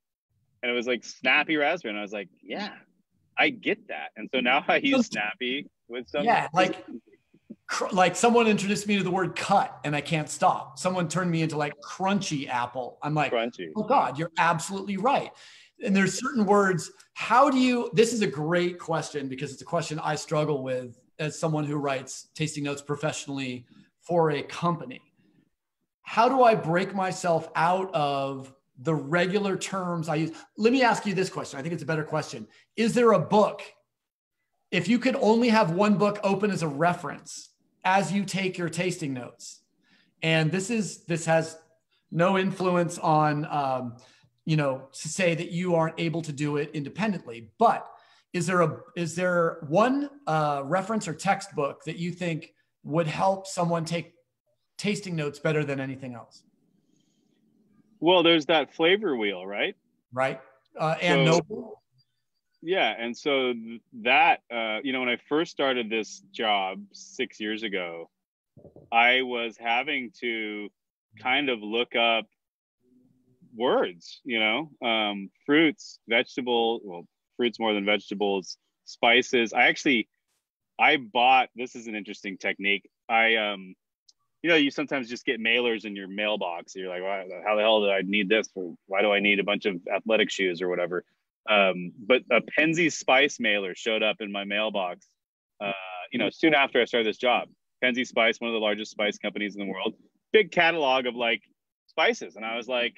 and it was like Snappy raspberry, and I was like, yeah, I get that. And so now I use Snappy with some. Yeah, like someone introduced me to the word cut, and I can't stop. Someone turned me into like crunchy apple. I'm like, crunchy. Oh God, you're absolutely right. And there's certain words. This is a great question, because it's a question I struggle with as someone who writes tasting notes professionally for a company. How do I break myself out of the regular terms I use? Let me ask you this question. I think it's a better question. Is there a book, if you could only have one book open as a reference as you take your tasting notes, and this has no influence on, to say that you aren't able to do it independently, but is there one reference or textbook that you think would help someone take tasting notes better than anything else? Well, there's that flavor wheel, right? Right. And Noble. Yeah. And so that, when I first started this job 6 years ago, I was having to kind of look up words, fruits, vegetables, well, fruits more than vegetables, spices. I bought, this is an interesting technique. You sometimes just get mailers in your mailbox. You're like, how the hell do I need this? Why do I need a bunch of athletic shoes or whatever? But a Penzeys Spice mailer showed up in my mailbox, soon after I started this job. Penzeys Spice, one of the largest spice companies in the world, big catalog of like spices. And I was like,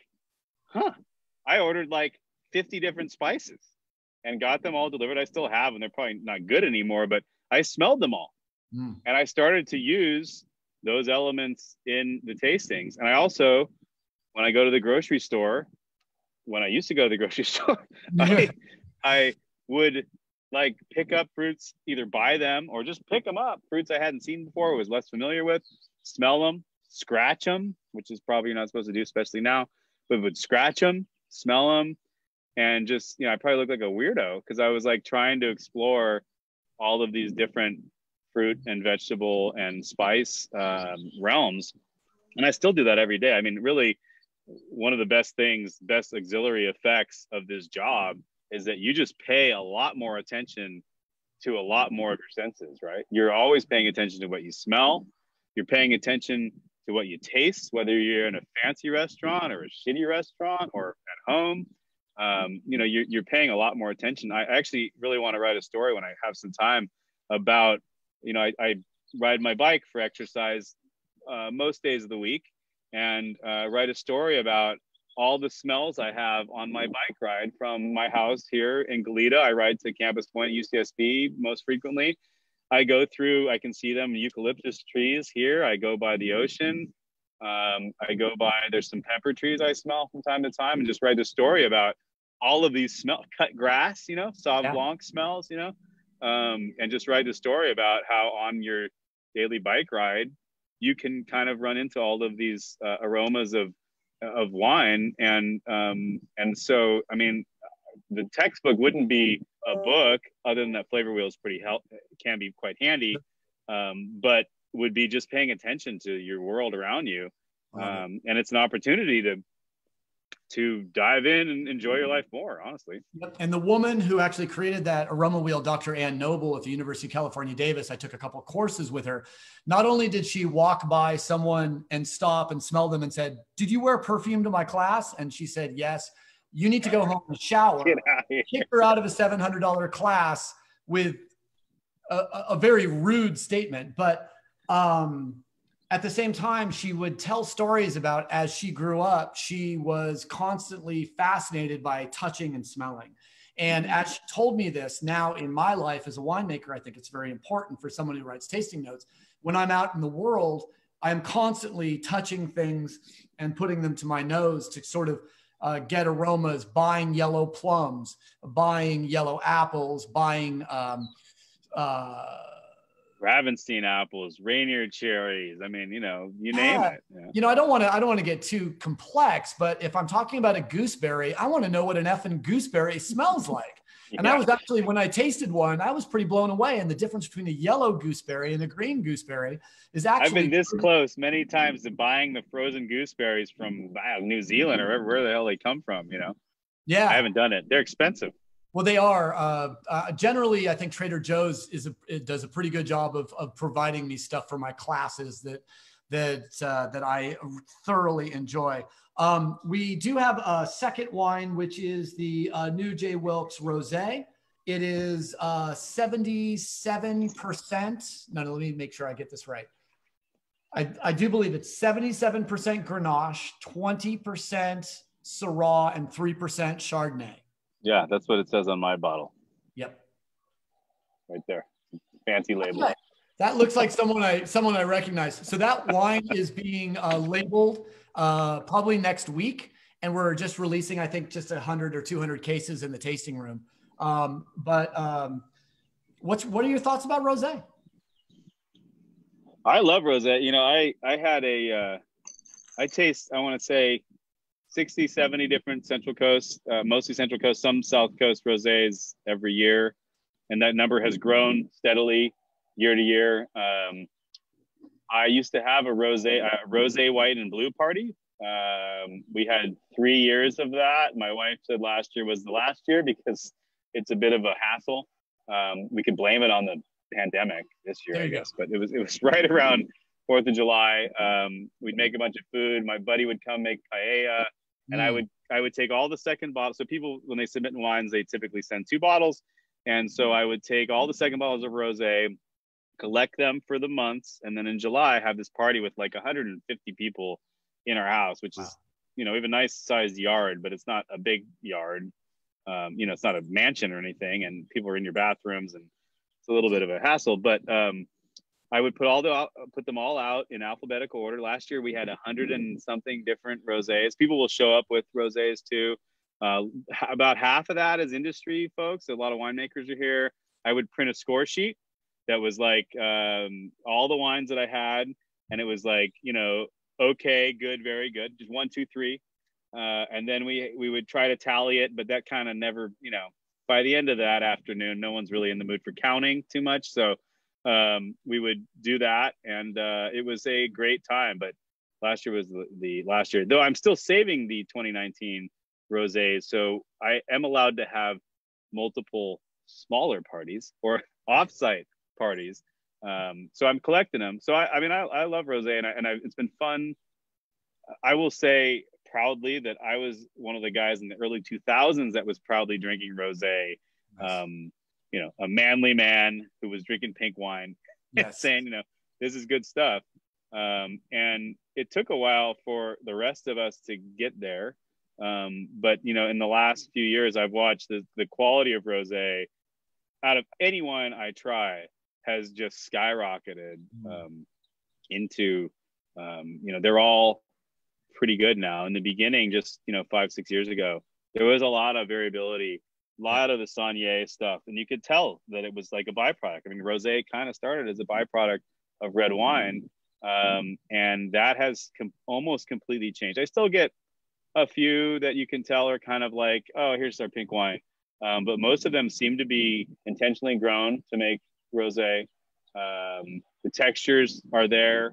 I ordered like 50 different spices and got them all delivered. I still have them. They're probably not good anymore, but I smelled them all. And I started to use those elements in the tastings. And I also, when I go to the grocery store, when I used to go to the grocery store, I would like pick up fruits, either buy them or just pick them up. Fruits I hadn't seen before, was less familiar with, smell them, scratch them, which is probably you're not supposed to do, especially now, but would scratch them, smell them, and just, I probably look like a weirdo because I was like trying to explore all of these different fruit and vegetable and spice realms. And I still do that every day. I mean, really, one of the best auxiliary effects of this job is that you just pay a lot more attention to a lot more of your senses, right? You're always paying attention to what you smell. You're paying attention to what you taste, whether you're in a fancy restaurant or a shitty restaurant or at home. You're paying a lot more attention. I actually really want to write a story when I have some time about, I ride my bike for exercise most days of the week, and write a story about all the smells I have on my bike ride from my house here in Goleta. I ride to Campus Point, UCSB most frequently. I can see them, eucalyptus trees here. I go by the ocean. There's some pepper trees I smell from time to time, and just write a story about all of these cut grass, Sauv Blanc smells, and just write a story about how on your daily bike ride, you can kind of run into all of these aromas of wine. And so, I mean, the textbook wouldn't be a book other than that Flavor Wheel is can be quite handy, but would be just paying attention to your world around you. And it's an opportunity to dive in and enjoy your life more, honestly. Yep. And the woman who actually created that aroma wheel, Dr. Ann Noble at the University of California, Davis, I took a couple of courses with her. Not only did she walk by someone and stop and smell them and said, "Did you wear perfume to my class?" And she said, "Yes." You need to go home and shower. Kick her out of a $700 class with a very rude statement. But at the same time, she would tell stories about, as she grew up, she was constantly fascinated by touching and smelling. And as she told me this, now in my life as a winemaker, I think it's very important for someone who writes tasting notes. When I'm out in the world, I'm constantly touching things and putting them to my nose to sort of get aromas, buying yellow plums, buying yellow apples, buying Ravenstein apples, Rainier cherries. I mean, you name it. I don't want to get too complex, but if I'm talking about a gooseberry, I want to know what an effing gooseberry smells like. And I was actually, when I tasted one, I was pretty blown away. And the difference between a yellow gooseberry and a green gooseberry is actually— I've been this close many times to buying the frozen gooseberries from New Zealand or where the hell they come from, Yeah. I haven't done it. They're expensive. Well, they are. Generally, I think Trader Joe's does a pretty good job of providing me stuff for my classes that I thoroughly enjoy. We do have a second wine, which is the new J.Wilkes Rosé. It is 77%. No, let me make sure I get this right. I do believe it's 77% Grenache, 20% Syrah, and 3% Chardonnay. Yeah, that's what it says on my bottle. Yep. Right there. Fancy label. Okay. That looks like someone I recognize. So that wine is being labeled probably next week. And we're just releasing, I think, just 100 or 200 cases in the tasting room. What are your thoughts about rosé? I love rosé. I taste, I want to say, 60, 70 different Central Coast, mostly Central Coast, some South Coast rosés every year. And that number has grown steadily year to year. I used to have a rosé, white, and blue party. We had 3 years of that. My wife said last year was the last year because it's a bit of a hassle We could blame it on the pandemic this year, There I you go. guess, but it was right around 4th of July. We'd make a bunch of food. My buddy would come make paella, and I would take all the second bottles. So people, when they submit in wines, they typically send 2 bottles. And so I would take all the second bottles of rosé, collect them for the months, and then in July have this party with like 150 people in our house, which is, we have a nice sized yard, but it's not a big yard. It's not a mansion or anything, and people are in your bathrooms, and it's a little bit of a hassle. But I would put them all out in alphabetical order. Last year we had 100 and something different rosés. People will show up with rosés too. About half of that is industry folks. A lot of winemakers are here. I would print a score sheet that was like all the wines that I had, and it was like, okay, good, very good, just 1, 2, 3. And then we would try to tally it, but that kind of never, by the end of that afternoon, no one's really in the mood for counting too much. So we would do that, and it was a great time. But last year was the last year, though I'm still saving the 2019 rosés. So I am allowed to have multiple smaller parties or offsite parties. So I'm collecting them. So I love rosé, and it's been fun. I will say proudly that I was one of the guys in the early 2000s that was proudly drinking rosé. Nice. A manly man who was drinking pink wine, and saying, this is good stuff. And it took a while for the rest of us to get there. But in the last few years, I've watched the quality of rosé out of any wine I try has just skyrocketed into, they're all pretty good now. In the beginning, just 5-6 years ago, there was a lot of variability, a lot of the Saunier stuff, and you could tell that it was like a byproduct. I mean, rosé kind of started as a byproduct of red wine, and that has almost completely changed. I still get a few that you can tell are kind of like, oh, here's our pink wine, but most of them seem to be intentionally grown to make rosé. The textures are there.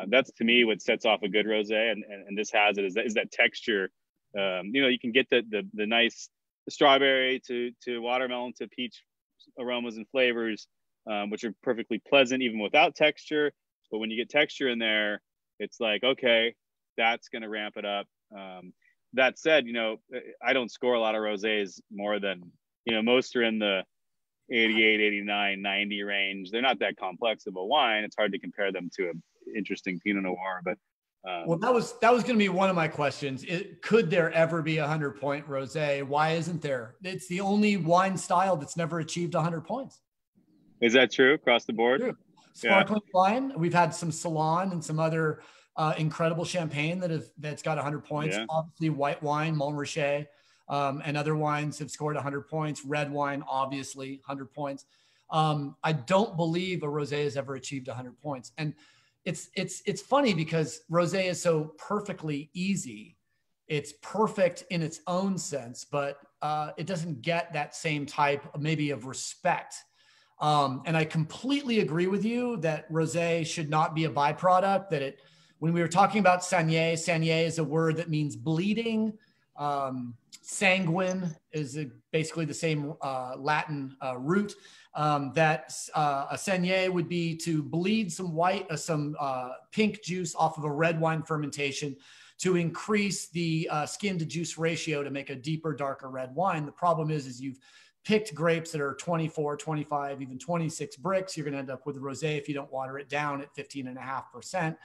That's to me what sets off a good rosé, and this has it, is that texture. You can get the nice strawberry to watermelon to peach aromas and flavors, which are perfectly pleasant even without texture. But when you get texture in there, it's like, okay, that's going to ramp it up. That said, I don't score a lot of rosés more than, most are in the 88, 89, 90 range. They're not that complex of a wine. It's hard to compare them to an interesting Pinot Noir, but well, that was going to be one of my questions. Could there ever be 100-point rosé? Why isn't there? It's the only wine style that's never achieved 100 points. Is that true across the board? True. Sparkling wine. We've had some Salon and some other incredible champagne that's got 100 points. Yeah. Obviously, white wine, Montrachet, and other wines have scored 100 points. Red wine, obviously, 100 points. I don't believe a rosé has ever achieved 100 points. And it's funny because rosé is so perfectly easy. It's perfect in its own sense, but it doesn't get that same type maybe of respect. And I completely agree with you that rosé should not be a byproduct. When we were talking about Saignée is a word that means bleeding. Sanguine is basically the same Latin root. That a saignée would be to bleed some pink juice off of a red wine fermentation to increase the skin to juice ratio to make a deeper, darker red wine. The problem is you've picked grapes that are 24, 25, even 26 bricks. You're going to end up with a rosé if you don't water it down at 15.5%.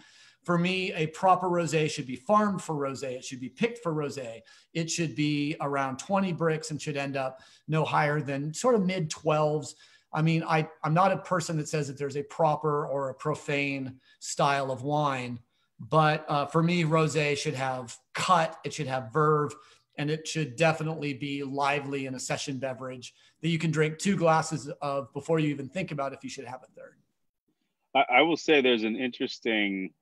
For me, a proper rosé should be farmed for rosé. It should be picked for rosé. It should be around 20 bricks and should end up no higher than sort of mid 12s. I mean, I'm not a person that says that there's a proper or a profane style of wine, but for me, rosé should have cut, it should have verve, and it should definitely be lively in a session beverage that you can drink 2 glasses of before you even think about if you should have a third. I will say there's an interesting,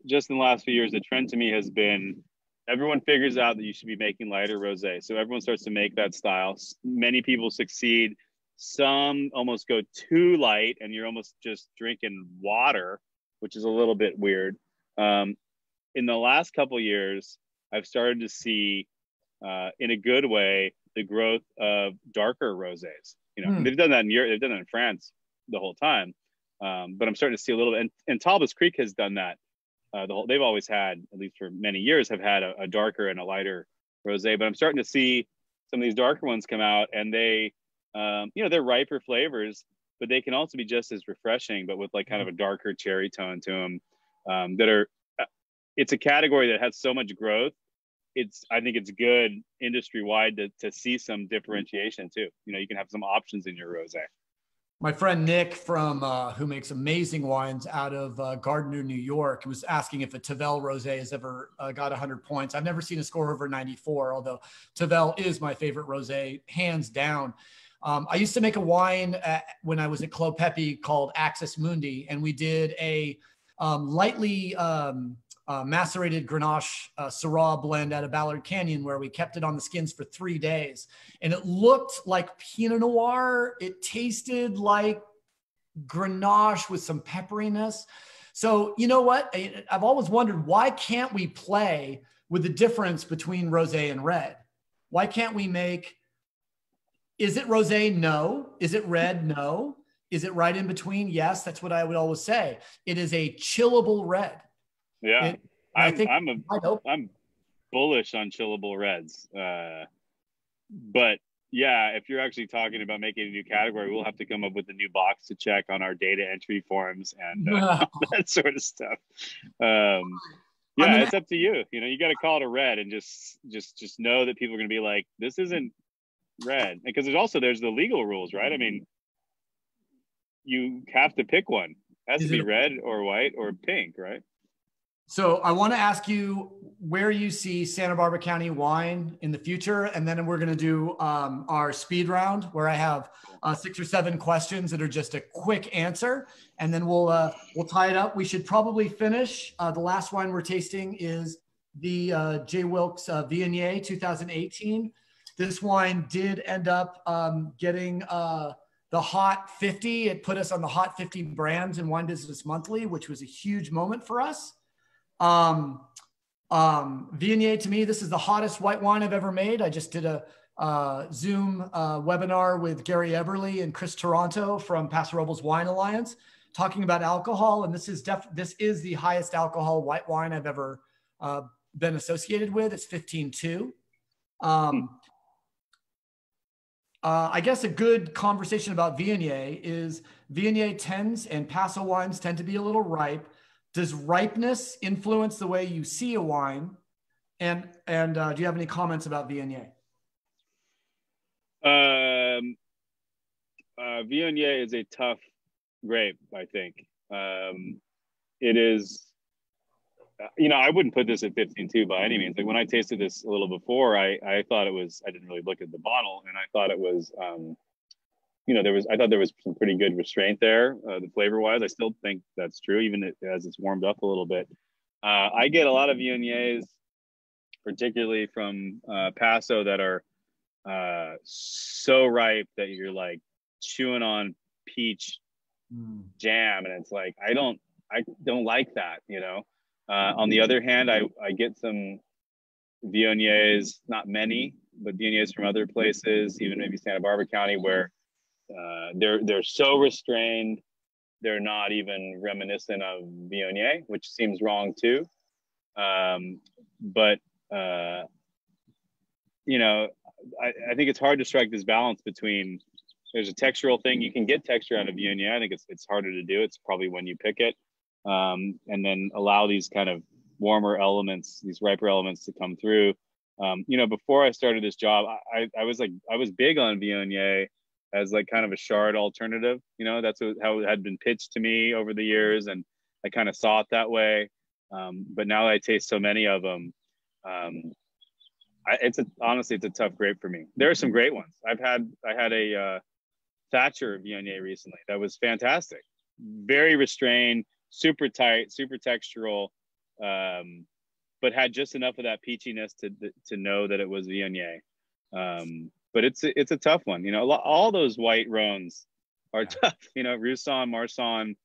just in the last few years, the trend to me has been everyone figures out that you should be making lighter rosé. So everyone starts to make that style. Many people succeed. Some almost go too light and you're almost just drinking water, which is a little bit weird. In the last couple of years, I've started to see, in a good way, the growth of darker rosés. You know, they've done that in Europe, they've done that in France the whole time. But I'm starting to see a little bit, and Talbot's Creek has done that. They've always had, at least for many years, have had a darker and a lighter rosé. But I'm starting to see some of these darker ones come out, and they, they're riper flavors, but they can also be just as refreshing, but with like kind of a darker cherry tone to them. It's a category that has so much growth. I think it's good industry wide to see some differentiation too. You know, you can have some options in your rosé. My friend Nick from who makes amazing wines out of Gardner, New York, was asking if a Tavel rosé has ever got 100 points. I've never seen a score over 94, although Tavel is my favorite rosé, hands down. I used to make a wine when I was at Clos Pepe called Axis Mundi, and we did a lightly macerated Grenache Syrah blend out of Ballard Canyon, where we kept it on the skins for 3 days. And it looked like Pinot Noir. It tasted like Grenache with some pepperiness. So you know what? I've always wondered, why can't we play with the difference between rosé and red? Why can't we make, is it rosé? No. Is it red? No. Is it right in between? Yes. That's what I would always say. It is a chillable red. Yeah, I'm bullish on chillable reds. But yeah, if you're actually talking about making a new category, we'll have to come up with a new box to check on our data entry forms and that sort of stuff. It's up to you. You know, you got to call it a red and just know that people are going to be like, this isn't red. Because there's the legal rules, right? I mean, you have to pick one. It has to be red or white or pink, right? So I want to ask you where you see Santa Barbara County wine in the future, and then we're going to do our speed round where I have 6 or 7 questions that are just a quick answer, and then we'll tie it up. We should probably finish. The last wine we're tasting is the J.Wilkes Viognier 2018. This wine did end up getting the Hot 50. It put us on the Hot 50 brands in Wine Business Monthly, which was a huge moment for us. Viognier, to me, this is the hottest white wine I've ever made. I just did a Zoom webinar with Gary Eberly and Chris Toronto from Paso Robles Wine Alliance talking about alcohol. And this is the highest alcohol white wine I've ever been associated with. It's 15.2. I guess a good conversation about Viognier is Viognier tends, and Paso wines tend to be a little ripe. Does ripeness influence the way you see a wine? And do you have any comments about Viognier? Viognier is a tough grape, I think. It is, I wouldn't put this at 15.2 by any means. Like when I tasted this a little before, I thought it was, I didn't really look at the bottle, and I thought it was, I thought there was some pretty good restraint there, the flavor wise. I still think that's true, even as it's warmed up a little bit. I get a lot of Viogniers, particularly from Paso, that are so ripe that you're like chewing on peach jam, and it's like I don't like that. On the other hand, I get some Viogniers, not many, but Viogniers from other places, even maybe Santa Barbara County, where they're so restrained, they're not even reminiscent of Viognier, which seems wrong too. I think it's hard to strike this balance between, there's a textural thing. You can get texture out of Viognier. I think it's harder to do. It's probably when you pick it, and then allow these kind of warmer elements, these riper elements to come through. Before I started this job, I was big on Viognier as like kind of a Chard alternative. That's how it had been pitched to me over the years, and I kind of saw it that way. But now that I taste so many of them, honestly, it's a tough grape for me. There are some great ones. I had a Thatcher Viognier recently that was fantastic, very restrained, super tight, super textural, but had just enough of that peachiness to know that it was Viognier. But it's a tough one. All those white Rhones are tough. Roussan, Marsanne,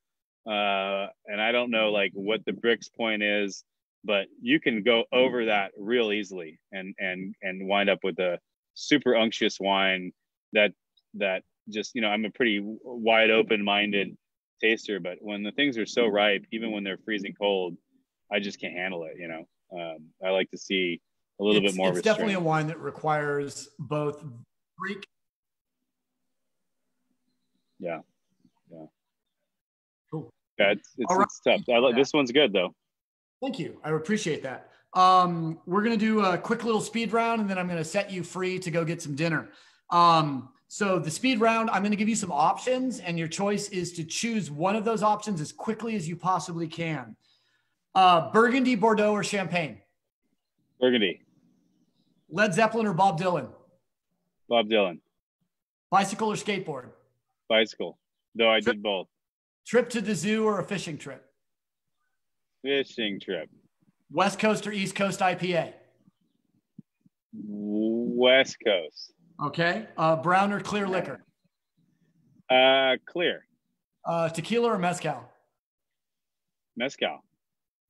and I don't know like what the Brix point is, but you can go over that real easily and wind up with a super unctuous wine that just, I'm a pretty wide open minded taster, but when the things are so ripe, even when they're freezing cold, I just can't handle it. I like to see a little bit more it's restraint. Definitely a wine that requires both Greek. Yeah. Cool. Yeah, it's tough. This one's good though. Thank you. I appreciate that. We're going to do a quick little speed round, and then I'm going to set you free to go get some dinner. So the speed round, I'm going to give you some options, and your choice is to choose one of those options as quickly as you possibly can. Burgundy, Bordeaux, or Champagne? Burgundy. Led Zeppelin or Bob Dylan? Bob Dylan. Bicycle or skateboard? Bicycle, though I did both. Trip to the zoo or a fishing trip? Fishing trip. West Coast or East Coast IPA? West Coast. Okay. Brown or clear liquor? Clear. Tequila or mezcal? Mezcal.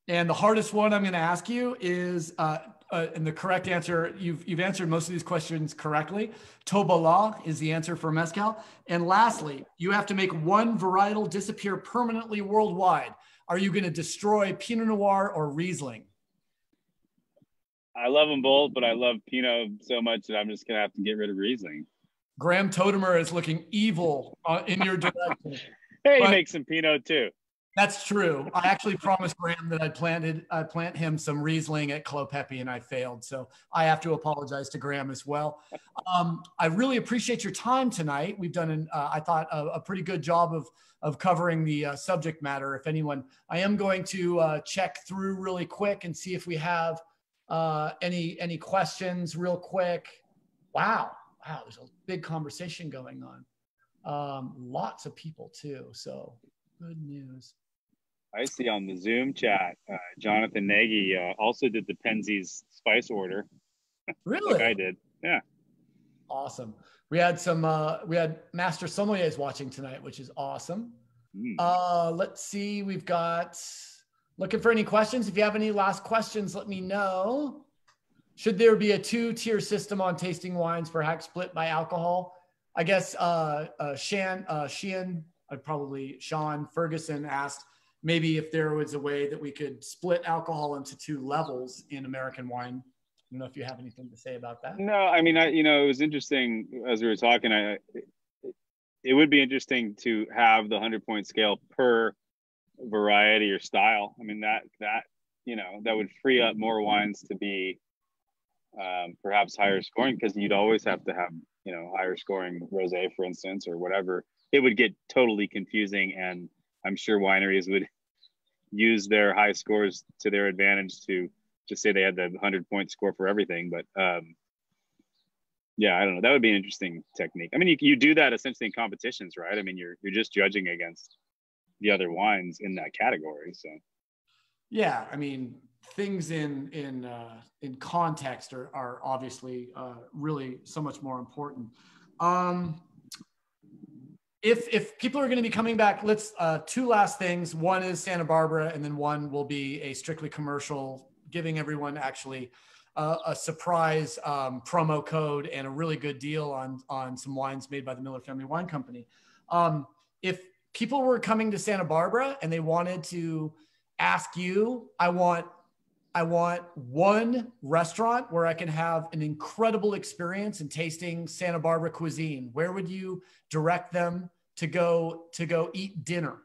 And the hardest one I'm going to ask you is, and the correct answer, you've answered most of these questions correctly. Tobala is the answer for mezcal. And lastly, you have to make one varietal disappear permanently worldwide. Are you going to destroy Pinot Noir or Riesling? I love them both, but I love Pinot so much that I'm just going to have to get rid of Riesling. Graham Totemer is looking evil in your direction. Hey, he makes some Pinot too. That's true. I actually promised Graham that I'd plant him some Riesling at Clopepi, and I failed. So I have to apologize to Graham as well. I really appreciate your time tonight. We've done, I thought, a pretty good job of covering the subject matter. If anyone, I am going to check through really quick and see if we have any questions real quick. Wow, there's a big conversation going on. Lots of people too, so good news. I see on the Zoom chat, Jonathan Nagy also did the Penzies spice order. Really? Like I did. Yeah. Awesome. We had Master Sommeliers watching tonight, which is awesome. Let's see. We've got looking for any questions. If you have any last questions, let me know. Should there be a 2-tier system on tasting wines, perhaps split by alcohol? I guess Sean Ferguson asked maybe if there was a way that we could split alcohol into 2 levels in American wine. I don't know if you have anything to say about that. No, I mean, it was interesting as we were talking. It would be interesting to have the 100-point scale per variety or style. I mean, that would free up more wines to be perhaps higher scoring, because you'd always have to have higher scoring rosé, for instance, or whatever. It would get totally confusing, and I'm sure wineries would use their high scores to their advantage to just say they had the 100-point score for everything. But yeah, I don't know. That would be an interesting technique. I mean, you do that essentially in competitions, right? I mean, you're just judging against the other wines in that category. So yeah, I mean, things in context are obviously really so much more important. If people are going to be coming back, let's 2 last things. One is Santa Barbara, and then one will be a strictly commercial, giving everyone actually a surprise promo code and a really good deal on some wines made by the Miller Family Wine Company. If people were coming to Santa Barbara and they wanted to ask you, I want one restaurant where I can have an incredible experience in tasting Santa Barbara cuisine, where would you direct them to go eat dinner?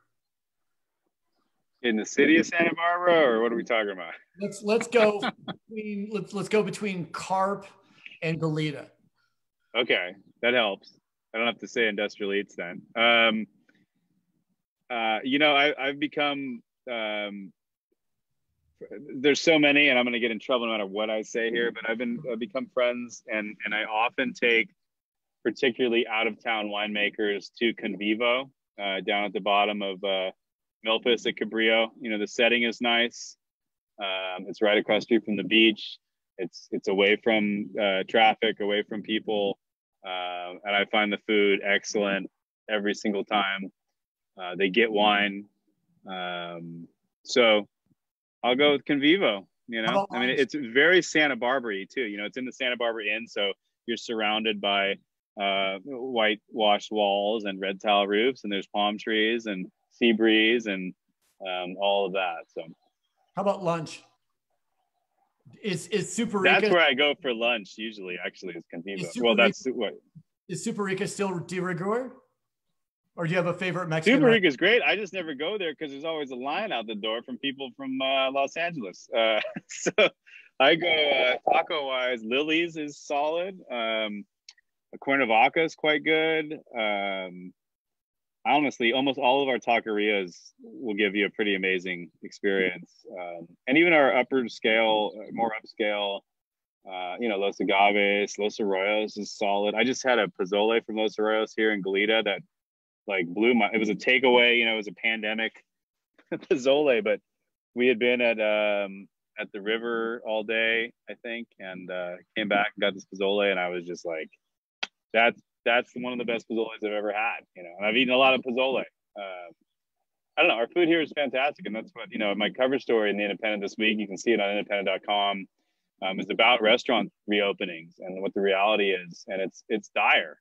In the city of Santa Barbara, or what are we talking about? Let's go let's go between Carp and Goleta. Okay, that helps. I don't have to say Industrial Eats then. I've become there's so many, and I'm going to get in trouble no matter what I say here, but I've become friends, and I often take particularly out of town winemakers to Convivo down at the bottom of Milpas at Cabrillo. The setting is nice. It's right across the street from the beach. It's away from traffic, away from people, and I find the food excellent every single time. They get wine, so I'll go with Convivo. I mean, it's very Santa Barbara-y too. It's in the Santa Barbara Inn, so you're surrounded by whitewashed walls and red tile roofs, and there's palm trees and sea breeze and all of that. So how about lunch? Is Super That's Rica? where I go for lunch usually. Actually, is Convivo. Well, Rica, that's what. Is Super Rica still de rigueur? Or do you have a favorite Mexican? Super Rica is great. I just never go there because there's always a line out the door from people from Los Angeles. So I go taco-wise. Lily's is solid. Cuernavaca is quite good. Honestly, almost all of our taquerias will give you a pretty amazing experience. And even our upper scale, more upscale, Los Agaves, Los Arroyos is solid. I just had a pozole from Los Arroyos here in Goleta that like it was a takeaway, it was a pandemic pozole, but we had been at the river all day, I think, and came back and got this pozole, and I was just like, that's one of the best pozzoles I've ever had, and I've eaten a lot of pozole. I don't know, our food here is fantastic, and that's what, my cover story in the Independent this week, you can see it on independent.com, is about restaurant reopenings and what the reality is, and it's dire,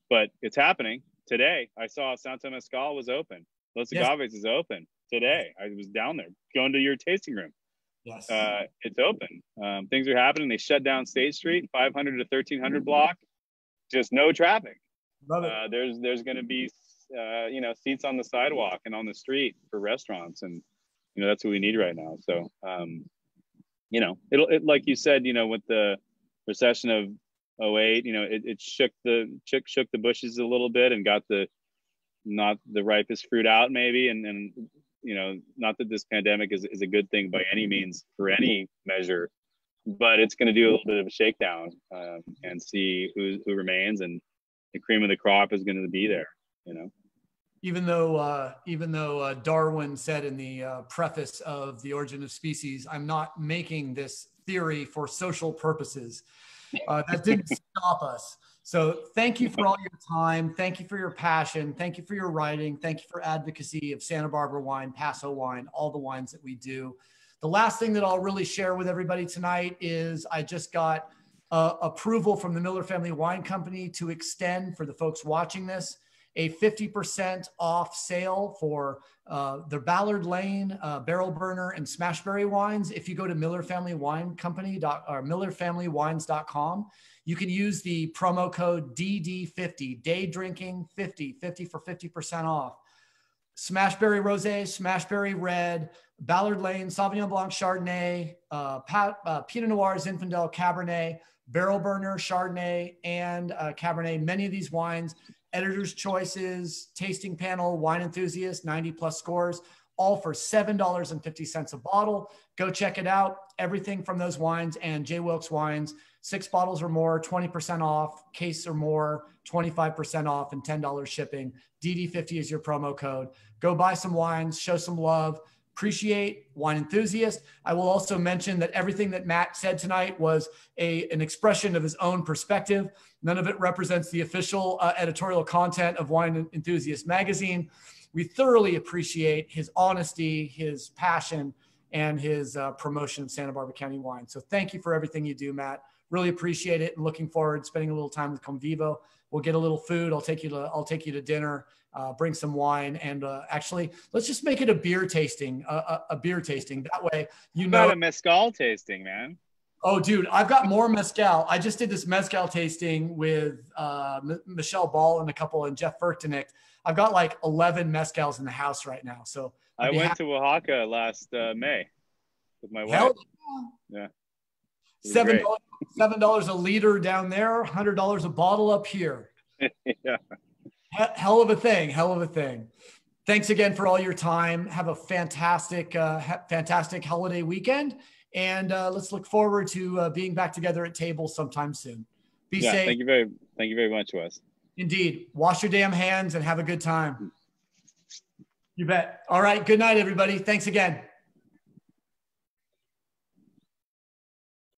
but it's happening today. I saw Santo Mezcal was open. Los Agaves is open today. I was down there going to your tasting room. Yes. It's open. Things are happening. They shut down State Street, 500 to 1300 block. Just no traffic. Love it. There's going to be, seats on the sidewalk and on the street for restaurants. And, that's what we need right now. So, it like you said, with the recession of 2008, it shook the bushes a little bit and got not the ripest fruit out maybe. And not that this pandemic is a good thing by any means for any measure, but it's going to do a little bit of a shakedown and see who remains, and the cream of the crop is going to be there, Even though Darwin said in the preface of The Origin of Species, I'm not making this theory for social purposes. That didn't stop us. So thank you for all your time. Thank you for your passion. Thank you for your writing. Thank you for advocacy of Santa Barbara wine, Paso wine, all the wines that we do. The last thing that I'll really share with everybody tonight is I just got approval from the Miller Family Wine Company to extend, for the folks watching this, a 50% off sale for the Ballard Lane, Barrel Burner, and Smashberry wines. If you go to Miller Family Wine Company or MillerFamilyWines.com, you can use the promo code DD50, Day Drinking 50 for 50% off. Smashberry Rosé, Smashberry Red, Ballard Lane, Sauvignon Blanc Chardonnay, Pinot Noir, Zinfandel Cabernet, Barrel Burner Chardonnay, and Cabernet. Many of these wines, Editor's Choices, Tasting Panel, Wine Enthusiast, 90 plus scores, all for $7.50 a bottle. Go check it out. Everything from those wines and J.Wilkes wines, 6 bottles or more, 20% off, case or more, 25% off, and $10 shipping. DD50 is your promo code. Go buy some wines, show some love. Appreciate Wine Enthusiast. I will also mention that everything that Matt said tonight was an expression of his own perspective. None of it represents the official editorial content of Wine Enthusiast magazine. We thoroughly appreciate his honesty, his passion, and his promotion of Santa Barbara County wine. So thank you for everything you do, Matt. Really appreciate it, and looking forward to spending a little time with Convivo. We'll get a little food. I'll take you to dinner. Bring some wine, and actually, let's just make it a beer tasting. A beer tasting. That way, Not a mezcal tasting, man. Oh, dude, I've got more mezcal. I just did this mezcal tasting with Michelle Ball and and Jeff Furtenick. I've got like 11 mezcals in the house right now. So I went to Oaxaca last May with my wife. Yeah. $7 a liter down there, $100 a bottle up here. Yeah. Hell of a thing. Thanks again for all your time. Have a fantastic holiday weekend. And let's look forward to being back together at table sometime soon. Be safe. Thank you very much, Wes. Indeed. Wash your damn hands and have a good time. You bet. All right. Good night, everybody. Thanks again.